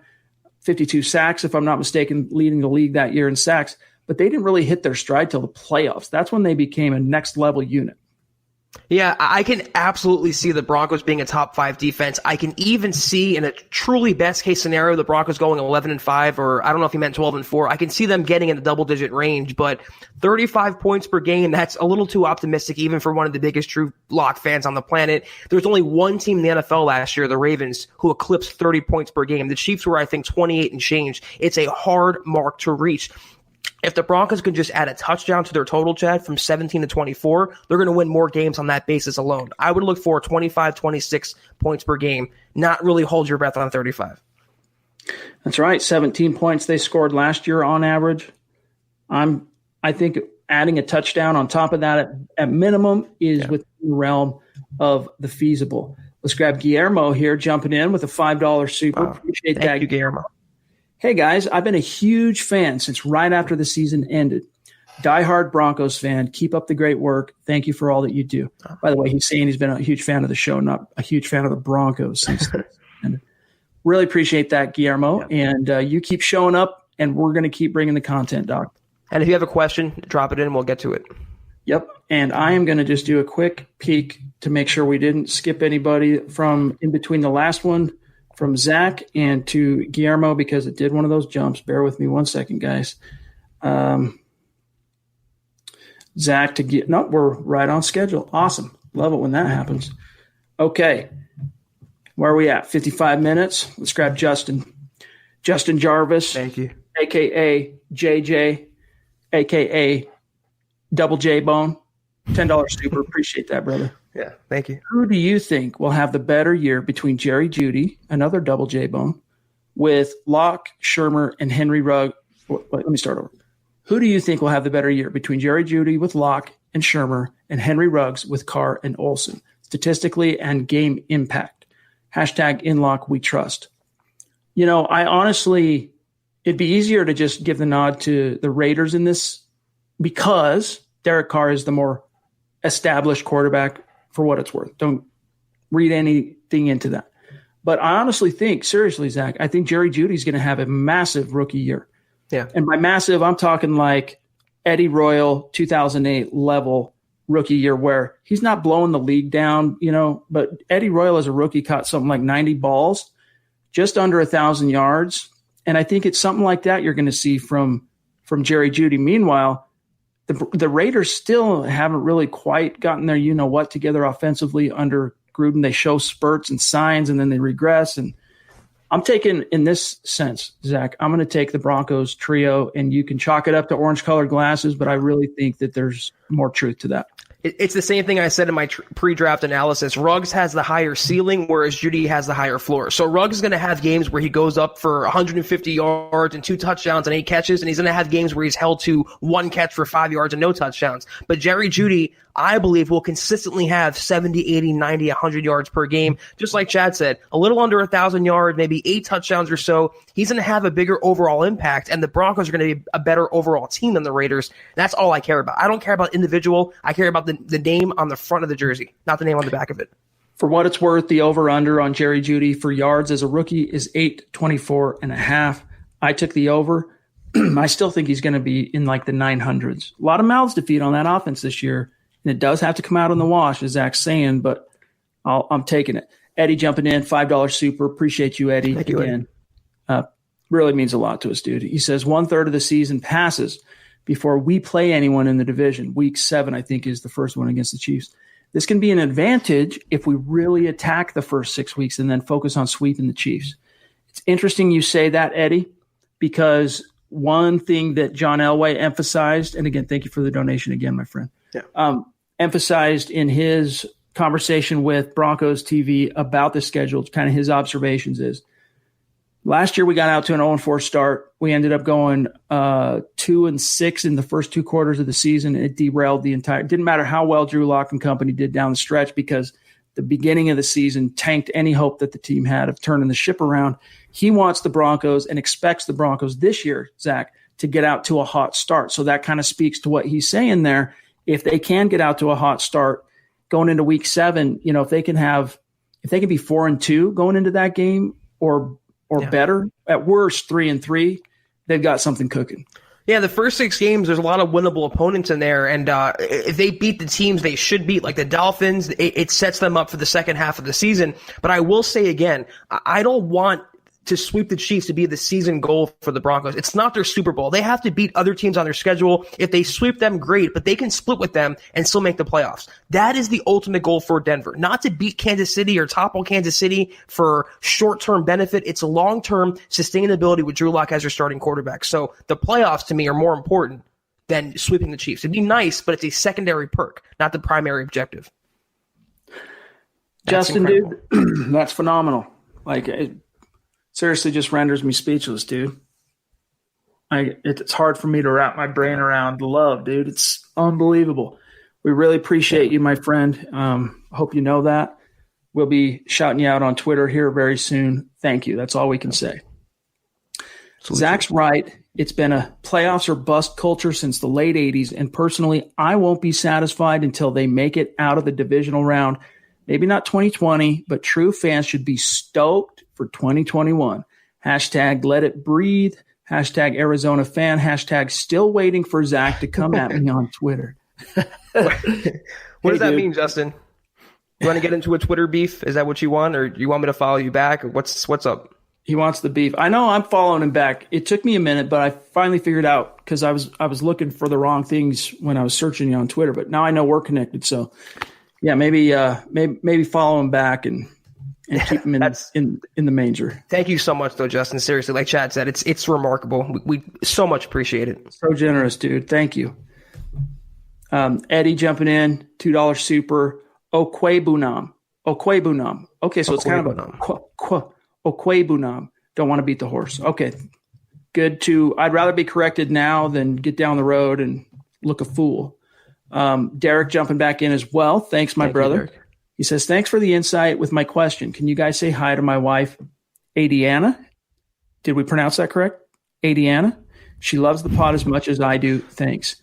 52 sacks, if I'm not mistaken, leading the league that year in sacks. But they didn't really hit their stride till the playoffs. That's when they became a next level unit. Yeah, I can absolutely see the Broncos being a top 5 defense. I can even see in a truly best case scenario, the Broncos going 11-5, or I don't know if he meant 12-4. I can see them getting in the double digit range, but 35 points per game, that's a little too optimistic even for one of the biggest true lock fans on the planet. There's only one team in the NFL last year, the Ravens, who eclipsed 30 points per game. The Chiefs were, I think, 28 and change. It's a hard mark to reach. If the Broncos can just add a touchdown to their total, Chad, from 17 to 24, they're going to win more games on that basis alone. I would look for 25, 26 points per game, not really hold your breath on 35. That's right. 17 points they scored last year on average. I think adding a touchdown on top of that at minimum is within the realm of the feasible. Let's grab Guillermo here, jumping in with a $5 super. Appreciate that. Thank you, Guillermo. Hey, guys, I've been a huge fan since right after the season ended. Diehard Broncos fan. Keep up the great work. Thank you for all that you do. By the way, he's saying he's been a huge fan of the show, not a huge fan of the Broncos since then. Really appreciate that, Guillermo. Yeah. And you keep showing up, and we're going to keep bringing the content, Doc. And if you have a question, drop it in, and we'll get to it. Yep. And I am going to just do a quick peek to make sure we didn't skip anybody from in between the last one from Zach and to Guillermo, because it did one of those jumps. Bear with me 1 second, guys. Zach to get – no, we're right on schedule. Awesome. Love it when that happens. Okay. Where are we at? 55 minutes. Let's grab Justin. Justin Jarvis. Thank you. A.K.A. JJ, a.k.a. Double J Bone. $10 super. Appreciate that, brother. Yeah, thank you. Who do you think will have the better year between Jerry Jeudy, another Double J Bone, with Locke, Shermer, and Henry Ruggs? Wait, let me start over. Who do you think will have the better year between Jerry Jeudy with Locke and Shermer and Henry Ruggs with Carr and Olsen, statistically and game impact? Hashtag in Locke we trust. You know, I honestly, it'd be easier to just give the nod to the Raiders in this because Derek Carr is the more established quarterback for what it's worth. Don't read anything into that. But I honestly think, seriously, Zach, I think Jerry Jeudy's going to have a massive rookie year. Yeah. And by massive, I'm talking like Eddie Royal 2008 level rookie year where he's not blowing the league down, you know, but Eddie Royal as a rookie caught something like 90 balls, just under 1,000 yards. And I think it's something like that you're going to see from Jerry Jeudy. Meanwhile, the Raiders still haven't really quite gotten their you-know-what together offensively under Gruden. They show spurts and signs, and then they regress. And I'm taking, in this sense, Zach, I'm going to take the Broncos trio, and you can chalk it up to orange-colored glasses, but I really think that there's more truth to that. It's the same thing I said in my pre-draft analysis. Ruggs has the higher ceiling, whereas Jeudy has the higher floor. So Ruggs is going to have games where he goes up for 150 yards and 2 touchdowns and 8 catches, and he's going to have games where he's held to 1 catch for 5 yards and no touchdowns. But Jerry Jeudy, I believe, will consistently have 70, 80, 90, 100 yards per game. Just like Chad said, a little under 1,000 yards, maybe 8 touchdowns or so. He's going to have a bigger overall impact, and the Broncos are going to be a better overall team than the Raiders. That's all I care about. I don't care about individual. I care about the name on the front of the jersey, not the name on the back of it. For what it's worth, the over-under on Jerry Jeudy for yards as a rookie is 824.5. I took the over. I still think he's going to be in like the 900s. A lot of mouths to feed on that offense this year, and it does have to come out in the wash, as Zach's saying, but I'm taking it. Eddie jumping in, $5 super. Appreciate you, Eddie. Thank you, again. Really means a lot to us, dude. He says 1/3 of the season passes before we play anyone in the division. Week 7, I think, is the first one against the Chiefs. This can be an advantage if we really attack the first 6 weeks and then focus on sweeping the Chiefs. It's interesting you say that, Eddie, because one thing that John Elway emphasized, and again, thank you for the donation again, my friend, emphasized in his conversation with Broncos TV about the schedule, kind of his observations is, last year we got out to an 0-4 start. We ended up going 2-6 in the first 2 quarters of the season. It derailed the entire – it didn't matter how well Drew Lock and company did down the stretch because the beginning of the season tanked any hope that the team had of turning the ship around. He wants the Broncos and expects the Broncos this year, Zach, to get out to a hot start. So that kind of speaks to what he's saying there. If they can get out to a hot start going into week 7, you know, if they can be 4-2 going into that game or better, at worst 3-3, they've got something cooking. Yeah, the first 6 games, there's a lot of winnable opponents in there, and if they beat the teams they should beat, like the Dolphins, it sets them up for the second half of the season. But I will say again, I don't want to sweep the Chiefs to be the season goal for the Broncos. It's not their Super Bowl. They have to beat other teams on their schedule. If they sweep them, great, but they can split with them and still make the playoffs. That is the ultimate goal for Denver. Not to beat Kansas City or topple Kansas City for short-term benefit. It's a long-term sustainability with Drew Lock as your starting quarterback. So the playoffs, to me, are more important than sweeping the Chiefs. It'd be nice, but it's a secondary perk, not the primary objective. Justin, dude, that's phenomenal. Like, it seriously just renders me speechless, dude. It's hard for me to wrap my brain around the love, dude. It's unbelievable. We really appreciate you, my friend. Hope you know that. We'll be shouting you out on Twitter here very soon. Thank you. That's all we can say. Zach's right. It's been a playoffs or bust culture since the late 80s, and personally, I won't be satisfied until they make it out of the divisional round. Maybe not 2020, but true fans should be stoked for 2021. Hashtag let it breathe. Hashtag Arizona fan. Hashtag still waiting for Zach to come at me on Twitter. What does that mean, Justin? You want to get into a Twitter beef? Is that what you want? Or you want me to follow you back? Or what's up? He wants the beef. I know I'm following him back. It took me a minute, but I finally figured out because I was looking for the wrong things when I was searching you on Twitter. But now I know we're connected. So yeah, maybe follow him back and keep him in the manger. Thank you so much, though, Justin. Seriously, like Chad said, it's remarkable. We so much appreciate it. So generous, dude. Thank you. Eddie jumping in, $2 super. Okwebunam. Okay, so it's kind of a Okwebunam. Don't want to beat the horse. Okay, good to. I'd rather be corrected now than get down the road and look a fool. Derek jumping back in as well. Thanks, my brother. He says, thanks for the insight with my question. Can you guys say hi to my wife, Adiana? Did we pronounce that correct? Adiana? She loves the pod as much as I do. Thanks.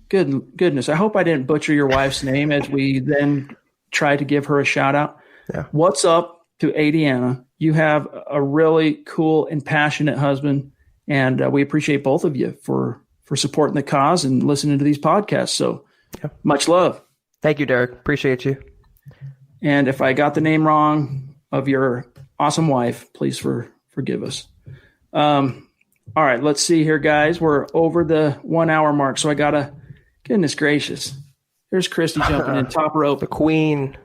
Goodness. I hope I didn't butcher your wife's name as we then try to give her a shout out. Yeah. What's up to Adiana? You have a really cool and passionate husband, and we appreciate both of you for supporting the cause and listening to these podcasts. So much love. Thank you, Derek. Appreciate you. And if I got the name wrong of your awesome wife, please forgive us. All right, let's see here, guys. We're over the 1 hour mark, so I got to – goodness gracious. There's Christy jumping in, top rope. The queen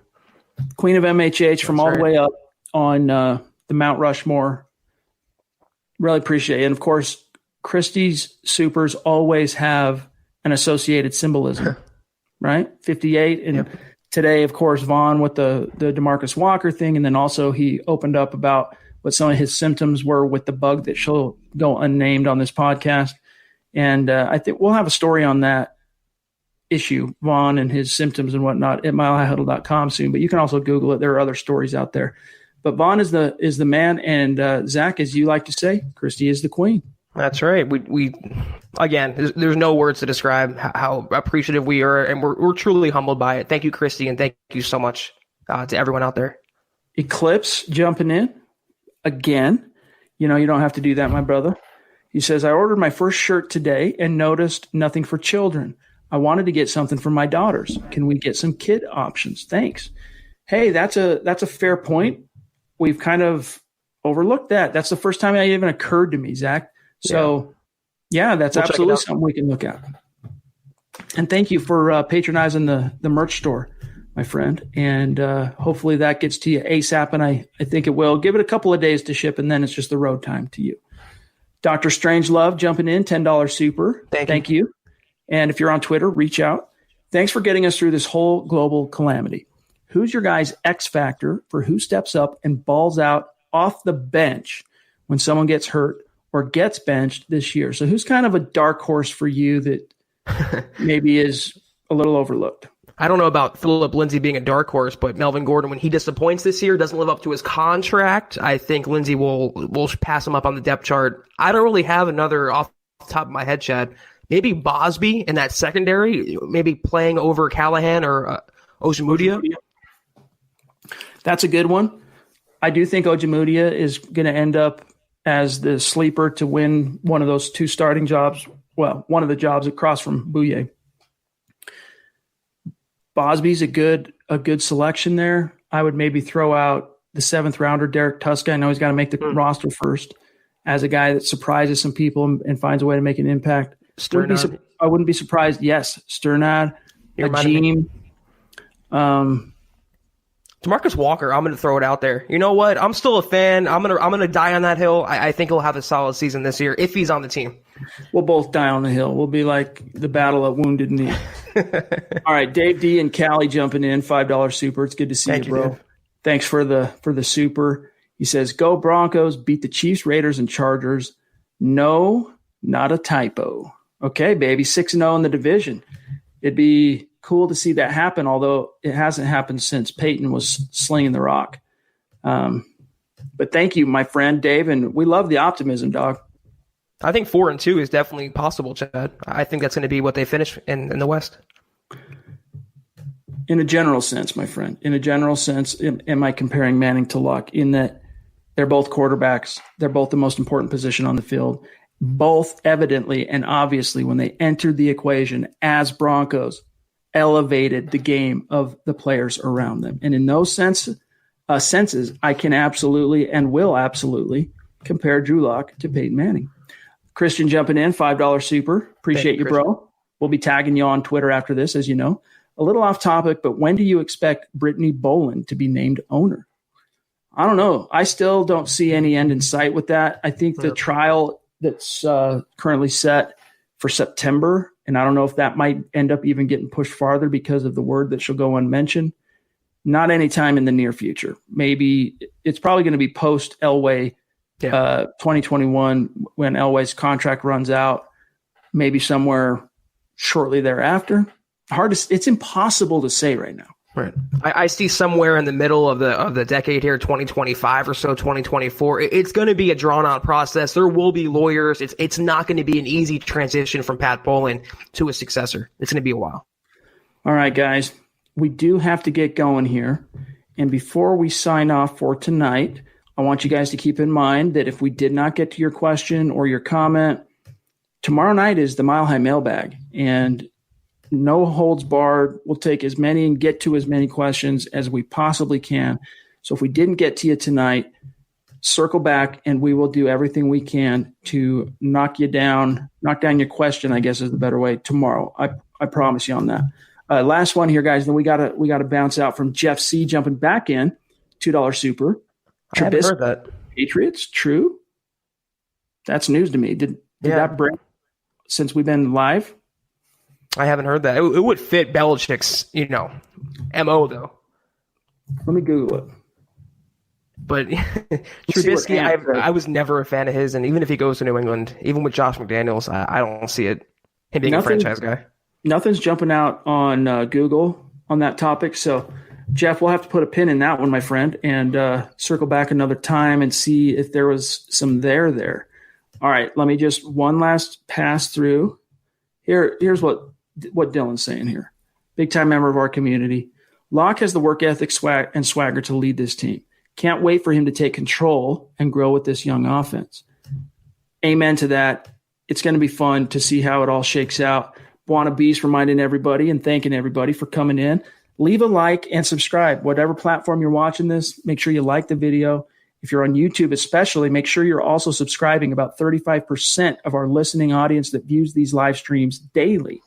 of MHH from all the way up on the Mount Rushmore. Really appreciate it. And, of course, Christy's supers always have an associated symbolism, right? 58. And today, of course, Vaughn with the DeMarcus Walker thing. And then also he opened up about what some of his symptoms were with the bug that shall go unnamed on this podcast. And I think we'll have a story on that issue, Vaughn and his symptoms and whatnot, at milehighhuddle.com soon. But you can also Google it. There are other stories out there. But Vaughn is the man. And Zach, as you like to say, Christy is the queen. That's right. We again, there's no words to describe how appreciative we are. And we're truly humbled by it. Thank you, Christy. And thank you so much to everyone out there. Eclipse jumping in again. You know, you don't have to do that, my brother. He says, I ordered my first shirt today and noticed nothing for children. I wanted to get something for my daughters. Can we get some kid options? Thanks. Hey, that's a fair point. We've kind of overlooked that. That's the first time it even occurred to me, Zach. So, yeah, that's we'll absolutely something we can look at. And thank you for patronizing the merch store, my friend. And hopefully that gets to you ASAP, and I think it will. Give it a couple of days to ship, and then it's just the road time to you. Dr. Strangelove jumping in, $10 super. Thank you. And if you're on Twitter, reach out. Thanks for getting us through this whole global calamity. Who's your guys' X factor for who steps up and balls out off the bench when someone gets hurt or gets benched this year? So who's kind of a dark horse for you that maybe is a little overlooked? I don't know about Phillip Lindsay being a dark horse, but Melvin Gordon, when he disappoints this year, doesn't live up to his contract, I think Lindsay will pass him up on the depth chart. I don't really have another off the top of my head, Chad. Maybe Bosby in that secondary, maybe playing over Callahan or Ojemudia. That's a good one. I do think Ojemudia is going to end up as the sleeper to win one of those two starting jobs. Well, one of the jobs across from Bouye. Bosby's a good selection there. I would maybe throw out the 7th rounder, Derek Tuska. I know he's got to make the roster first, as a guy that surprises some people and finds a way to make an impact. I wouldn't be surprised. Yes, Sternad, Ajim. DeMarcus Walker, I'm going to throw it out there. You know what? I'm still a fan. I'm gonna die on that hill. I think he'll have a solid season this year if he's on the team. We'll both die on the hill. We'll be like the battle of Wounded Knee. All right, Dave D and Callie jumping in, $5 super. It's good to see you, bro. Dave. Thanks for the super. He says, "Go Broncos! Beat the Chiefs, Raiders, and Chargers." No, not a typo. Okay, baby, 6-0 in the division. It'd be cool to see that happen, although it hasn't happened since Peyton was slinging the rock. But thank you, my friend Dave, and we love the optimism, dog. I think 4-2 is definitely possible, Chad. I think that's going to be what they finish in the West. In a general sense, my friend, in a general sense, am I comparing Manning to Luck in that they're both quarterbacks. They're both the most important position on the field. Both evidently and obviously, when they entered the equation as Broncos, elevated the game of the players around them. And in those senses, I can absolutely and will absolutely compare Drew Lock to Peyton Manning. Christian jumping in, $5 super. Appreciate you, bro. We'll be tagging you on Twitter after this, as you know. A little off topic, but when do you expect Brittany Boland to be named owner? I don't know. I still don't see any end in sight with that. I think the trial that's currently set for September, and I don't know if that might end up even getting pushed farther because of the word that she'll go unmentioned. Not anytime in the near future. Maybe it's probably going to be post Elway 2021 when Elway's contract runs out, maybe somewhere shortly thereafter. It's impossible to say right now. Right. I see somewhere in the middle of the decade here, 2025 or so, 2024. It's going to be a drawn out process. There will be lawyers. It's not going to be an easy transition from Pat Bowlen to a successor. It's going to be a while. All right, guys, we do have to get going here. And before we sign off for tonight, I want you guys to keep in mind that if we did not get to your question or your comment, tomorrow night is the Mile High Mailbag, and no holds barred. We'll take as many and get to as many questions as we possibly can. So if we didn't get to you tonight, circle back and we will do everything we can to knock down your question, I guess is the better way, tomorrow. I promise you on that. Last one here, guys. Then we gotta bounce out from Jeff C jumping back in, $2 super. I haven't heard that. Patriots, true. That's news to me. Did that break since we've been live? I haven't heard that. It would fit Belichick's, MO though. Let me Google it. But Trubisky, I was never a fan of his, and even if he goes to New England, even with Josh McDaniels, I don't see it. Him being a franchise guy. Nothing's jumping out on Google on that topic. So, Jeff, we'll have to put a pin in that one, my friend, and circle back another time and see if there was some there. All right, let me just one last pass through. Here's what Dylan's saying here. Big-time member of our community. Locke has the work ethic and swagger to lead this team. Can't wait for him to take control and grow with this young offense. Amen to that. It's going to be fun to see how it all shakes out. Buona Beast reminding everybody and thanking everybody for coming in. Leave a like and subscribe. Whatever platform you're watching this, make sure you like the video. If you're on YouTube especially, make sure you're also subscribing. About 35% of our listening audience that views these live streams daily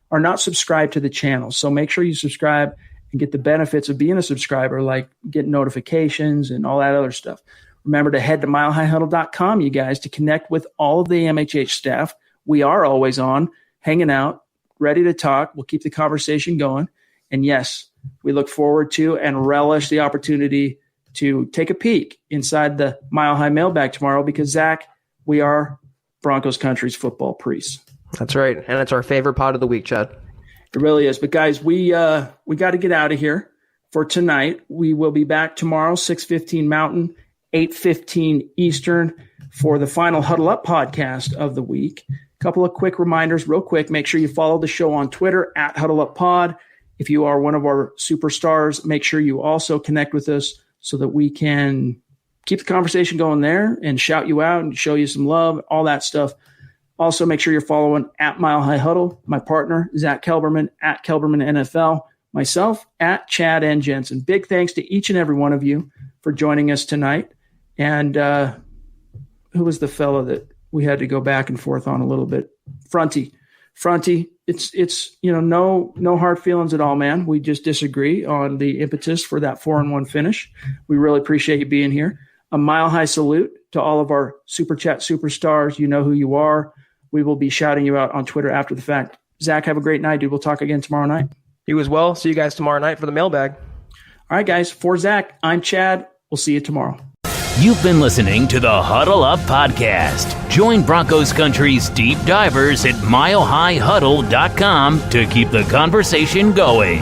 are not subscribed to the channel. So make sure you subscribe and get the benefits of being a subscriber, like getting notifications and all that other stuff. Remember to head to milehighhuddle.com, you guys, to connect with all of the MHH staff. We are always on, hanging out, ready to talk. We'll keep the conversation going. And yes, we look forward to and relish the opportunity to take a peek inside the Mile High Mailbag tomorrow because, Zach, we are Broncos Country's football priests. That's right. And it's our favorite pod of the week, Chad. It really is. But, guys, we got to get out of here for tonight. We will be back tomorrow, 6:15 Mountain, 8:15 Eastern, for the final Huddle Up podcast of the week. A couple of quick reminders real quick. Make sure you follow the show on Twitter at Huddle Up Pod. If you are one of our superstars, make sure you also connect with us so that we can keep the conversation going there and shout you out and show you some love, all that stuff. Also, make sure you're following at Mile High Huddle, my partner, Zack Kelberman, at Kelberman NFL, myself, at Chad and Jensen. Big thanks to each and every one of you for joining us tonight. And who was the fellow that we had to go back and forth on a little bit? Fronty, it's no hard feelings at all, man. We just disagree on the impetus for that 4-1 finish. We really appreciate you being here. A mile high salute to all of our Super Chat superstars. You know who you are. We will be shouting you out on Twitter after the fact. Zach, have a great night, dude. We'll talk again tomorrow night. You as well. See you guys tomorrow night for the mailbag. All right, guys. For Zach, I'm Chad. We'll see you tomorrow. You've been listening to the Huddle Up Podcast. Join Broncos Country's deep divers at milehighhuddle.com to keep the conversation going.